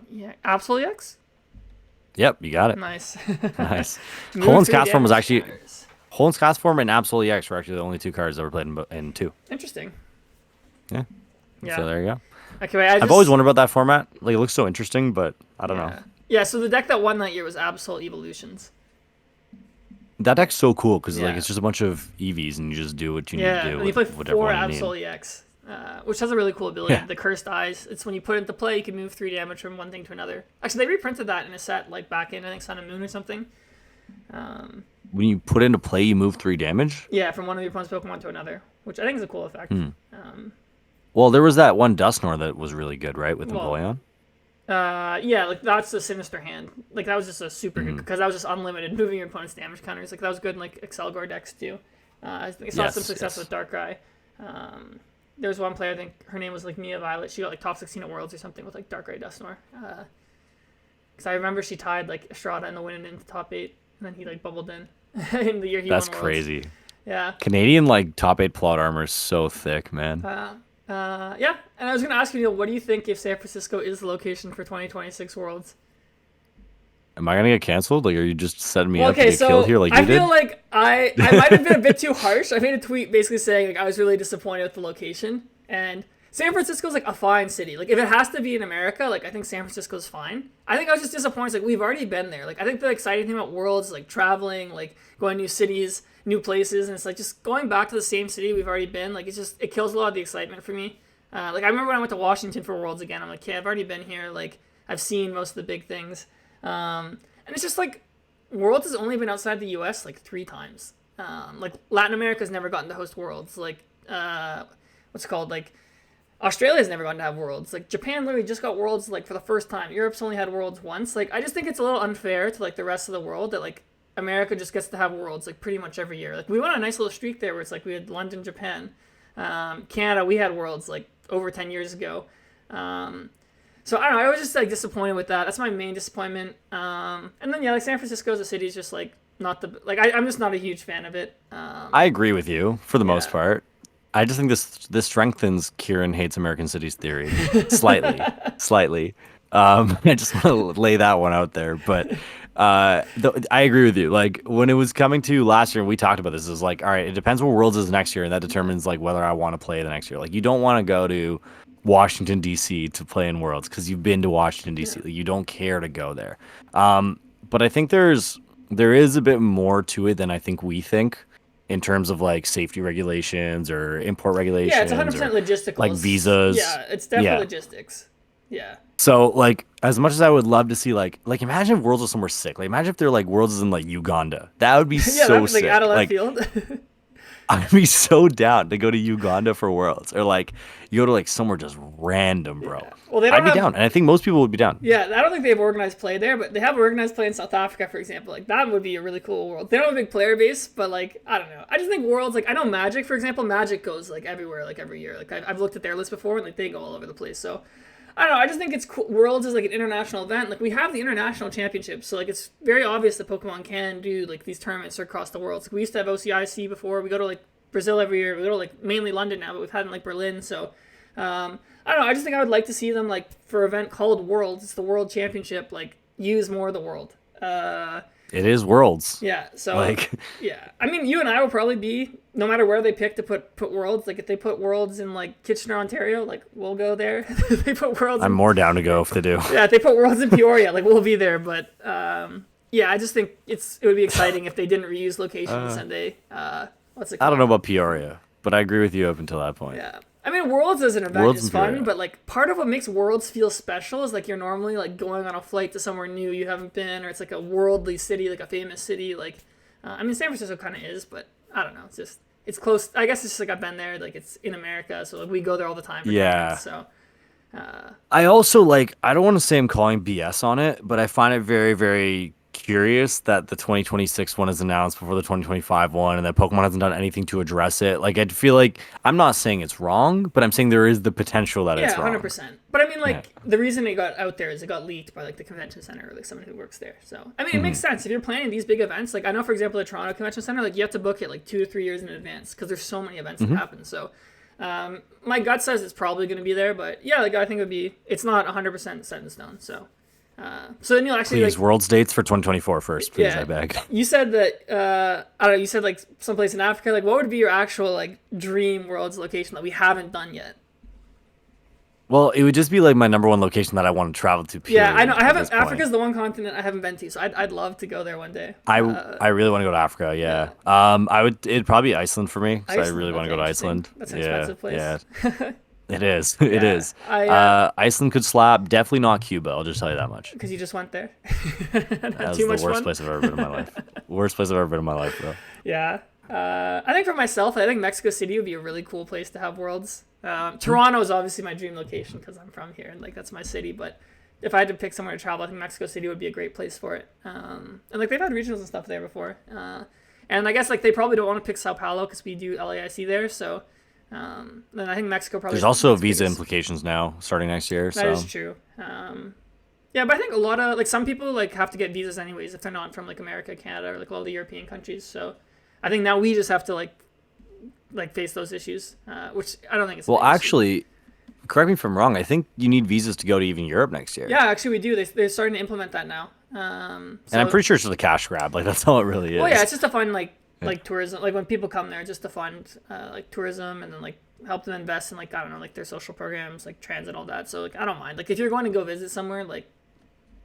Yeah, Absol EX? Yep, you got it. Nice. Nice. Move Poland's 3 cast form was damage actually counters. Poland's cast form and Absol EX were actually the only two cards that were played in two. Interesting. Yeah. Yeah. So there you go. Okay, wait, I've always wondered about that format. Like, it looks so interesting, but I don't know. Yeah, so the deck that won that year was Absol Evolutions. That deck's so cool because like Yeah. it's just a bunch of EVs and you just do what you need Yeah, to do and you play with whatever 4 one you need. Absol EX, which has a really cool ability. Yeah. The Cursed Eyes. It's when you put it into play, you can move 3 damage from one thing to another. Actually, they reprinted that in a set like back in I think Sun and Moon or something. When you put into play, you move 3 damage. Yeah, from one of your opponent's Pokemon to another, which I think is a cool effect. Well, there was that one Dusknoir that was really good, right, with Well, Empoleon? Yeah, like that's the Sinister Hand. Like that was just a super Mm-hmm. good because that was just unlimited moving your opponent's damage counters. Like that was good in like Excelgor decks too. I think I saw some success with Darkrai. There was one player, I think her name was like Mia Violet. She got like top 16 at Worlds or something with like Darkrai Dusknoir. Because I remember she tied like Estrada in the win into top 8, and then he like bubbled in in the year he That's won Worlds. crazy. Yeah. Canadian like top 8 plot armor is so thick, man. Yeah, and I was gonna ask you, Neil, what do you think if San Francisco is the location for 2026 Worlds? Am I gonna get canceled? Like, are you just setting me Well, up to okay, get so killed here like I you did? feel like I might have been a bit too harsh. I made a tweet basically saying like I was really disappointed with the location, and San Francisco's like a fine city. Like if it has to be in America, like I think San Francisco's fine. I think I was just disappointed. Like we've already been there. Like I think the exciting thing about Worlds is like traveling, like going to new cities, new places, and it's like just going back to the same city we've already been. Like it kills a lot of the excitement for me. Like I remember when I went to Washington for Worlds again. I'm like, okay, I've already been here. Like I've seen most of the big things, and it's just like Worlds has only been outside the U.S. like 3 times. Like Latin America's never gotten to host Worlds. Like what's it called? Like Australia's never gotten to have Worlds. Like Japan literally just got Worlds like for the first time. Europe's only had Worlds once. Like I just think it's a little unfair to like the rest of the world that like America just gets to have Worlds like pretty much every year. Like we went on a nice little streak there where it's like we had London, Japan, Canada. We had Worlds like over 10 years ago. So I don't know. I was just like disappointed with that. That's my main disappointment. And then yeah, like San Francisco as a city is just like not the like I'm just not a huge fan of it. I agree with you for the most part. I just think this strengthens Ciaran hates American cities theory slightly. I just want to lay that one out there, but I agree with you. Like when it was coming to last year, and we talked about this. Is like, all right, it depends what Worlds is next year, and that determines like whether I want to play the next year. Like you don't want to go to Washington D.C. to play in Worlds because you've been to Washington D.C. Like, you don't care to go there. But I think there is a bit more to it than I think we think in terms of like safety regulations or import regulations. Yeah, it's 100% logistical. Like visas. Yeah, it's definitely logistics. Yeah. So like as much as I would love to see like imagine if Worlds was somewhere sick. Like imagine if they're like Worlds is in like Uganda. That would be Yeah, so that was like sick. out of left Like field. I'd be so down to go to Uganda for Worlds, or like you go to like somewhere just random, bro. Yeah. Well, they don't I'd be down, and I think most people would be down. Yeah, I don't think they have organized play there, but they have organized play in South Africa, for example. Like that would be a really cool World. They don't have a big player base, but like I don't know. I just think Worlds, like I know Magic, for example. Magic goes like everywhere, like every year. Like I've looked at their list before, and like they go all over the place. So I don't know. I just think it's cool. Worlds is like an international event. Like we have the international championships, so like it's very obvious that Pokemon can do like these tournaments across the world. Like, we used to have OCIC before. We go to like Brazil every year. We go to like mainly London now, but we've had in like Berlin. So I don't know. I just think I would like to see them like for an event called Worlds. It's the World Championship. Like use more of the world. It is Worlds. Yeah. So Like yeah. I mean, you and I will probably be no matter where they pick to put Worlds. Like if they put Worlds in like Kitchener, Ontario, like we'll go there. If they put Worlds. I'm more down to go if they do. Yeah, if they put Worlds in Peoria, like we'll be there. But yeah, I just think it would be exciting if they didn't reuse locations and they what's it called? I don't know about Peoria, but I agree with you up until that point. Yeah. I mean, Worlds as an event Worlds is in fun, Peoria. but like part of what makes Worlds feel special is like you're normally like going on a flight to somewhere new you haven't been, or it's like a worldly city, like a famous city. Like, I mean, San Francisco kind of is, but I don't know. It's close. I guess it's just like I've been there. Like it's in America, so like we go there all the time. For Yeah. tournaments, so I also like I don't want to say I'm calling BS on it, but I find it very, very curious that the 2026 one is announced before the 2025 one, and that Pokemon hasn't done anything to address it. Like, I feel like I'm not saying it's wrong, but I'm saying there is the potential that Yeah, it's wrong. 100%. But I mean, Yeah. like, the reason it got out there is it got leaked by, like, the convention center or, like, someone who works there. So, I mean, it makes sense. If you're planning these big events, like, I know, for example, the Toronto Convention Center, like, you have to book it, like, 2 to 3 years in advance because there's so many events that happen. So, my gut says it's probably going to be there. But, yeah, like, I think it would be, it's not 100% set in stone. So, Neil, actually, Please, like, World's dates for 2024 first, please, Yeah. I beg. you said that, I don't know, you said, like, someplace in Africa. Like, what would be your actual, like, dream Worlds location that we haven't done yet? Well, it would just be like my number one location that I want to travel to. Yeah, I know. I at haven't. this point. Africa's the one continent I haven't been to, so I'd love to go there one day. I really want to go to Africa. Yeah. It'd probably be Iceland for me because I Iceland, really want to go to that's Iceland. interesting. That's an expensive place. Yeah. It is. It Yeah. is. Iceland Could slap. Definitely not Cuba. I'll just tell you that much. because you just went there. That was Too the much worst fun. place I've ever been in my life. Worst place I've ever been in my life, bro. Yeah. I think for myself, I think Mexico City would be a really cool place to have Worlds. Toronto is obviously my dream location because I'm from here and like that's my city. But if I had to pick somewhere to travel, I think Mexico City would be a great place for it. And like they've had regionals and stuff there before. And I guess like they probably don't want to pick Sao Paulo because we do LAIC there. So then I think Mexico probably. There's also is the visa biggest. implications now starting next year. That So is true. Yeah, but I think a lot of like some people like have to get visas anyways if they're not from like America, Canada, or like all the European countries. So I think now we just have to like face those issues, which I don't think it's. a well, big issue. actually, correct me if I'm wrong. I think you need visas to go to even Europe next year. Yeah, actually we do. They're starting to implement that now. And I'm pretty sure it's just a cash grab. Like that's all it really is. Well, yeah, it's just to fund like tourism. Like when people come there, just to fund like tourism and then like help them invest in like I don't know like their social programs, like transit, all that. So like I don't mind. Like if you're going to go visit somewhere, like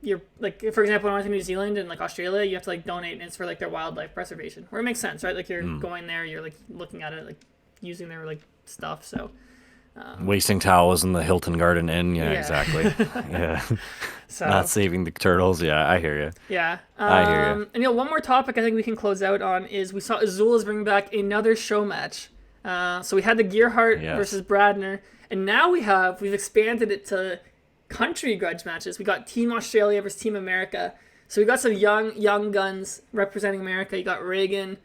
you're like for example, when I went to New Zealand and like Australia, you have to like donate and it's for like their wildlife preservation. Where it makes sense, right? Like you're going there, you're like looking at it, like using their like stuff. So Wasting towels in the Hilton Garden Inn. Yeah, Yeah. exactly. Yeah. so Not saving the turtles. Yeah, I hear you. yeah. I hear ya. And one more topic I think we can close out on is we saw Azul is bringing back another show match. So we had the Gearhart Yes. versus Bradner, and now we've expanded it to country grudge matches. We got Team Australia versus Team America. So we got some young guns representing America. You got Reagan,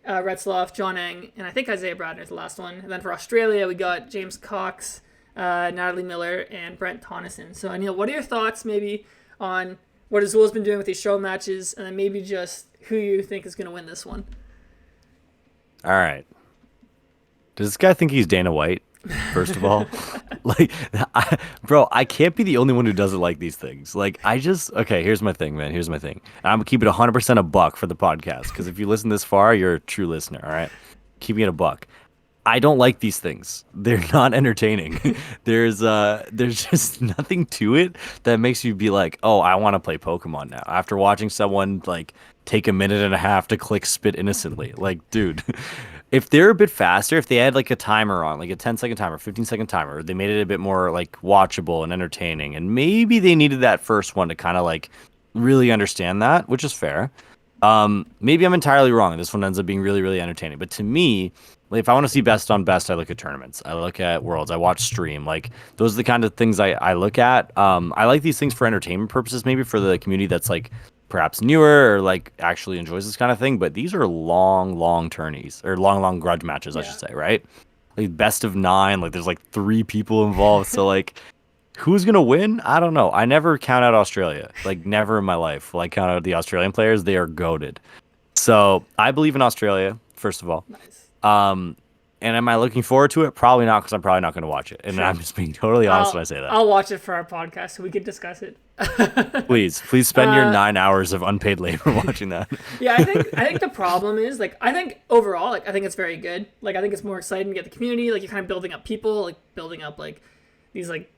Retzloff, John Eng, and I think Isaiah Bradner's the last one. And then for Australia, we got James Cox, Natalie Miller, and Brent Tonneson. So Anil, what are your thoughts maybe on what Azul's been doing with these show matches, and then maybe just who you think is going to win this one? All right. Does this guy think he's Dana White? First of all, like, bro, I can't be the only one who doesn't like these things. Like, okay, here's my thing, man. Here's my thing. And I'm gonna keep it 100% a buck for the podcast because if you listen this far, you're a true listener. All right, keeping it a buck. I don't like these things. They're not entertaining. There's just nothing to it that makes you be like, oh, I want to play Pokemon now. After watching someone like take a minute and a half to click spit innocently, like, dude. If they're a bit faster, if they had like a timer on, like a 10-second timer, 15-second timer, they made it a bit more like watchable and entertaining. And maybe they needed that first one to kind of like really understand that, which is fair. Maybe I'm entirely wrong. This one ends up being really, really entertaining. But to me, like, if I want to see best on best, I look at tournaments. I look at Worlds. I watch stream. Like those are the kind of things I look at. I like these things for entertainment purposes, maybe for the community that's like perhaps newer or like actually enjoys this kind of thing, but these are long tourneys or long grudge matches, I should say, right? Like best of 9, like there's like 3 people involved. So like who's gonna win? I don't know. I never count out Australia. Like never in my life will I count out the Australian players. They are goated. So I believe in Australia, first of all. Nice. And am I looking forward to it? Probably not, because I'm probably not going to watch it. And I'm just being totally honest when I say that. I'll watch it for our podcast so we can discuss it. Please spend your 9 hours of unpaid labor watching that. Yeah, I think the problem is like I think overall like I think it's very good. Like I think it's more exciting to get the community. Like you're kind of building up people, like building up like these like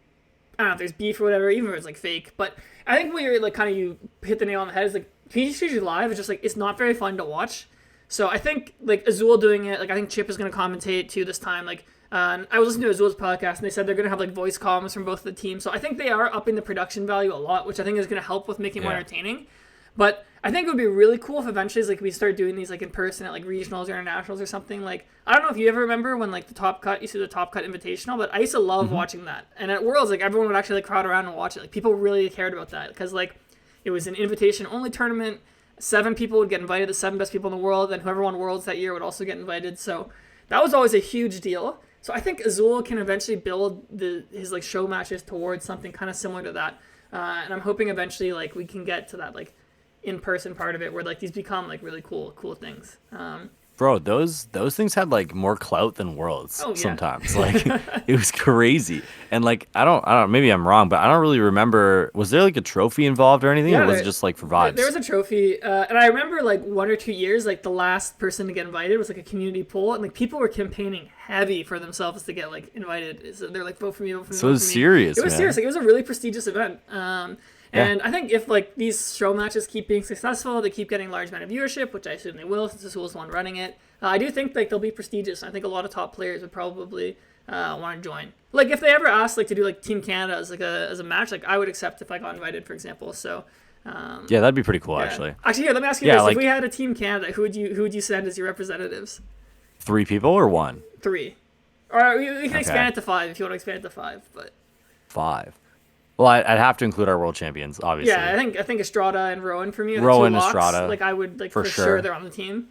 I don't know if there's beef or whatever, even if it's like fake. But I think when you're like kind of you hit the nail on the head is like TCG Live is just like it's not very fun to watch. So I think like Azul doing it, like I think Chip is going to commentate too this time. Like I was listening to Azul's podcast and they said they're going to have like voice comms from both the teams. So I think they are upping the production value a lot, which I think is going to help with making it more entertaining. But I think it would be really cool if eventually like we start doing these like in person at like regionals or internationals or something. Like I don't know if you ever remember when like the Top Cut, you see the Top Cut Invitational, but I used to love watching that. And at Worlds, like everyone would actually like crowd around and watch it. Like people really cared about that because like it was an invitation only tournament. 7 people would get invited, the 7 best people in the world, and whoever won Worlds that year would also get invited. So that was always a huge deal. So I think Azul can eventually build his like show matches towards something kind of similar to that. And I'm hoping eventually like we can get to that like in-person part of it where like these become like really cool things. Bro, those things had like more clout than Worlds sometimes. Like it was crazy. And like I don't maybe I'm wrong, but I don't really remember, was there like a trophy involved or anything, or was it just like for vibes? There was a trophy, and I remember like 1 or 2 years like the last person to get invited was like a community poll, and like people were campaigning heavy for themselves to get like invited. So they're like, vote for me, vote for me. So it was serious. It was serious. Like it was a really prestigious event. And I think if like these show matches keep being successful, they keep getting large amount of viewership, which I assume they will since the school's the one running it. I do think like they'll be prestigious. I think a lot of top players would probably want to join. Like if they ever asked like to do like Team Canada as like as a match, like I would accept if I got invited, for example. So yeah, that'd be pretty cool actually. Actually, let me ask you this: like, if we had a Team Canada, who would you send as your representatives? 3 people or 1? 3, or we can expand it to 5 if you want to expand it to 5, but 5. Well, I'd have to include our world champions, obviously. Yeah, I think Estrada and Rowan for me. Rowan, Estrada. Like I would like for sure they're on the team.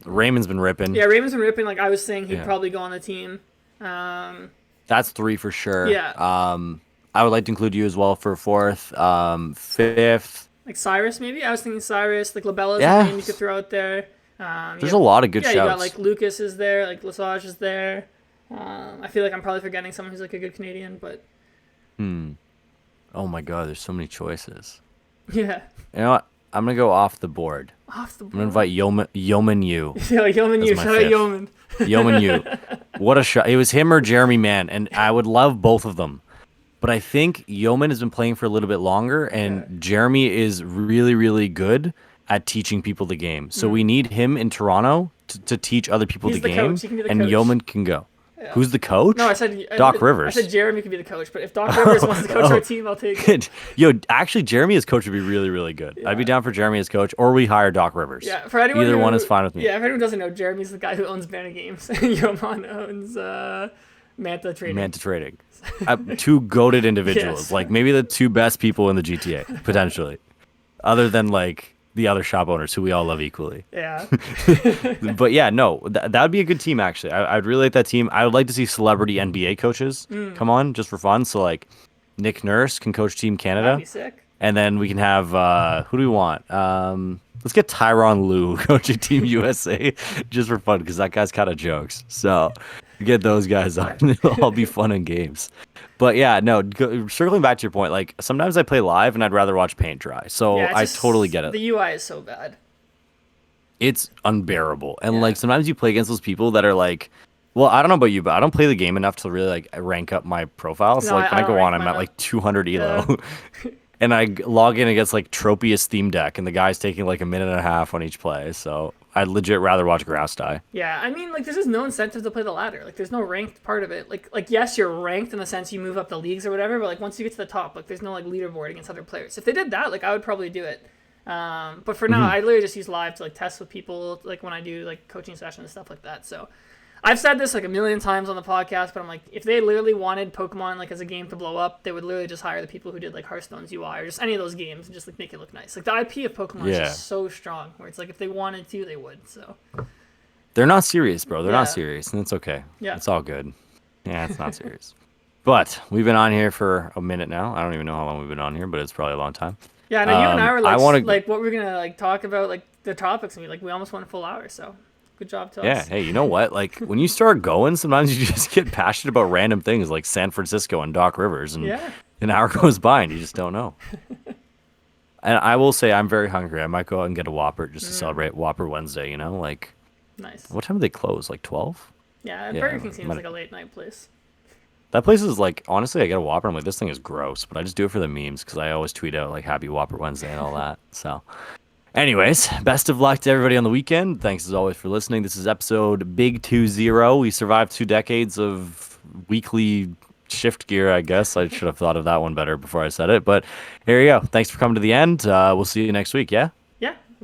Raymond's been ripping. Yeah, Raymond's been ripping. Like I was saying, he'd probably go on the team. That's 3 for sure. Yeah. I would like to include you as well for 4th, 5th. Like Cyrus, maybe. I was thinking Cyrus. Like Labella's a name you could throw out there. There's a lot of good shouts. Yeah, you got like Lucas is there, like Lesage is there. I feel like I'm probably forgetting someone who's like a good Canadian, but. Oh my God, there's so many choices. Yeah. You know what? I'm gonna go off the board. Off the board. I'm gonna invite Yeoman Yu. Yeah, Yeoman Yu. Shout out Yeoman. Yeoman Yu. What a shot! It was him or Jeremy Mann, and I would love both of them. But I think Yeoman has been playing for a little bit longer, and Jeremy is really, really good at teaching people the game. So we need him in Toronto to teach other people the game, coach. He can be the and coach. Yeoman can go. Yeah. Who's the coach? No, I said Doc Rivers. I said Jeremy could be the coach, but if Doc Rivers wants to coach our team, I'll take it. Yo, actually, Jeremy as coach would be really, really good. Yeah. I'd be down for Jeremy as coach, or we hire Doc Rivers. Yeah, for anyone either one is fine with me. Yeah, if anyone doesn't know, Jeremy's the guy who owns Banner Games. Yeoman owns Manta Trading. Manta Trading. 2 goated individuals, Yes. like maybe the 2 best people in the GTA, potentially, other than like the other shop owners who we all love equally. Yeah. But yeah, no, that would be a good team, actually. I'd really like that team. I would like to see celebrity NBA coaches come on just for fun. So, like, Nick Nurse can coach Team Canada. That'd be sick. And then we can have, who do we want? Let's get Tyronn Lue coaching Team USA just for fun, because that guy's kind of jokes. So, get those guys on. It'll all be fun and games. But yeah, no, circling back to your point, like sometimes I play live and I'd rather watch paint dry. So I totally get it. The UI is so bad. It's unbearable. And like sometimes you play against those people that are like, well, I don't know about you, but I don't play the game enough to really like rank up my profile. So like when I go on, I'm at like 200 elo. And I log in against like Tropius Theme Deck, and the guy's taking like a minute and a half on each play. So I'd legit rather watch grass die. Yeah, I mean, like, there's just no incentive to play the ladder. Like, there's no ranked part of it. Like yes, you're ranked in the sense you move up the leagues or whatever, but like once you get to the top, like, there's no like leaderboard against other players. If they did that, like, I would probably do it. But for now, I literally just use live to like test with people, like when I do like coaching sessions and stuff like that. So I've said this like a million times on the podcast, but I'm like, if they literally wanted Pokemon like as a game to blow up, they would literally just hire the people who did like Hearthstone's UI or just any of those games and just like make it look nice. Like the IP of Pokemon is just so strong, where it's like if they wanted to, they would. So they're not serious, bro. They're not serious, and it's okay. Yeah, it's all good. Yeah, it's not serious. But we've been on here for a minute now. I don't even know how long we've been on here, but it's probably a long time. Yeah, no, you and I were like, like what we're gonna like talk about, like the topics, and we almost went a full hour. So good job to us. Yeah, hey, you know what? Like when you start going, sometimes you just get passionate about random things like San Francisco and Doc Rivers, and an hour goes by and you just don't know. And I will say I'm very hungry. I might go out and get a Whopper just to celebrate Whopper Wednesday, you know? Like, nice. What time do they close? Like 12? Yeah, Burger King seems like a late night place. That place is like, honestly, I get a Whopper, I'm like, this thing is gross, but I just do it for the memes because I always tweet out like Happy Whopper Wednesday and all that. So anyways, best of luck to everybody on the weekend. Thanks as always for listening. This is episode Big 20. We survived 2 decades of weekly shift gear, I guess. I should have thought of that one better before I said it. But here you go. Thanks for coming to the end. We'll see you next week, yeah?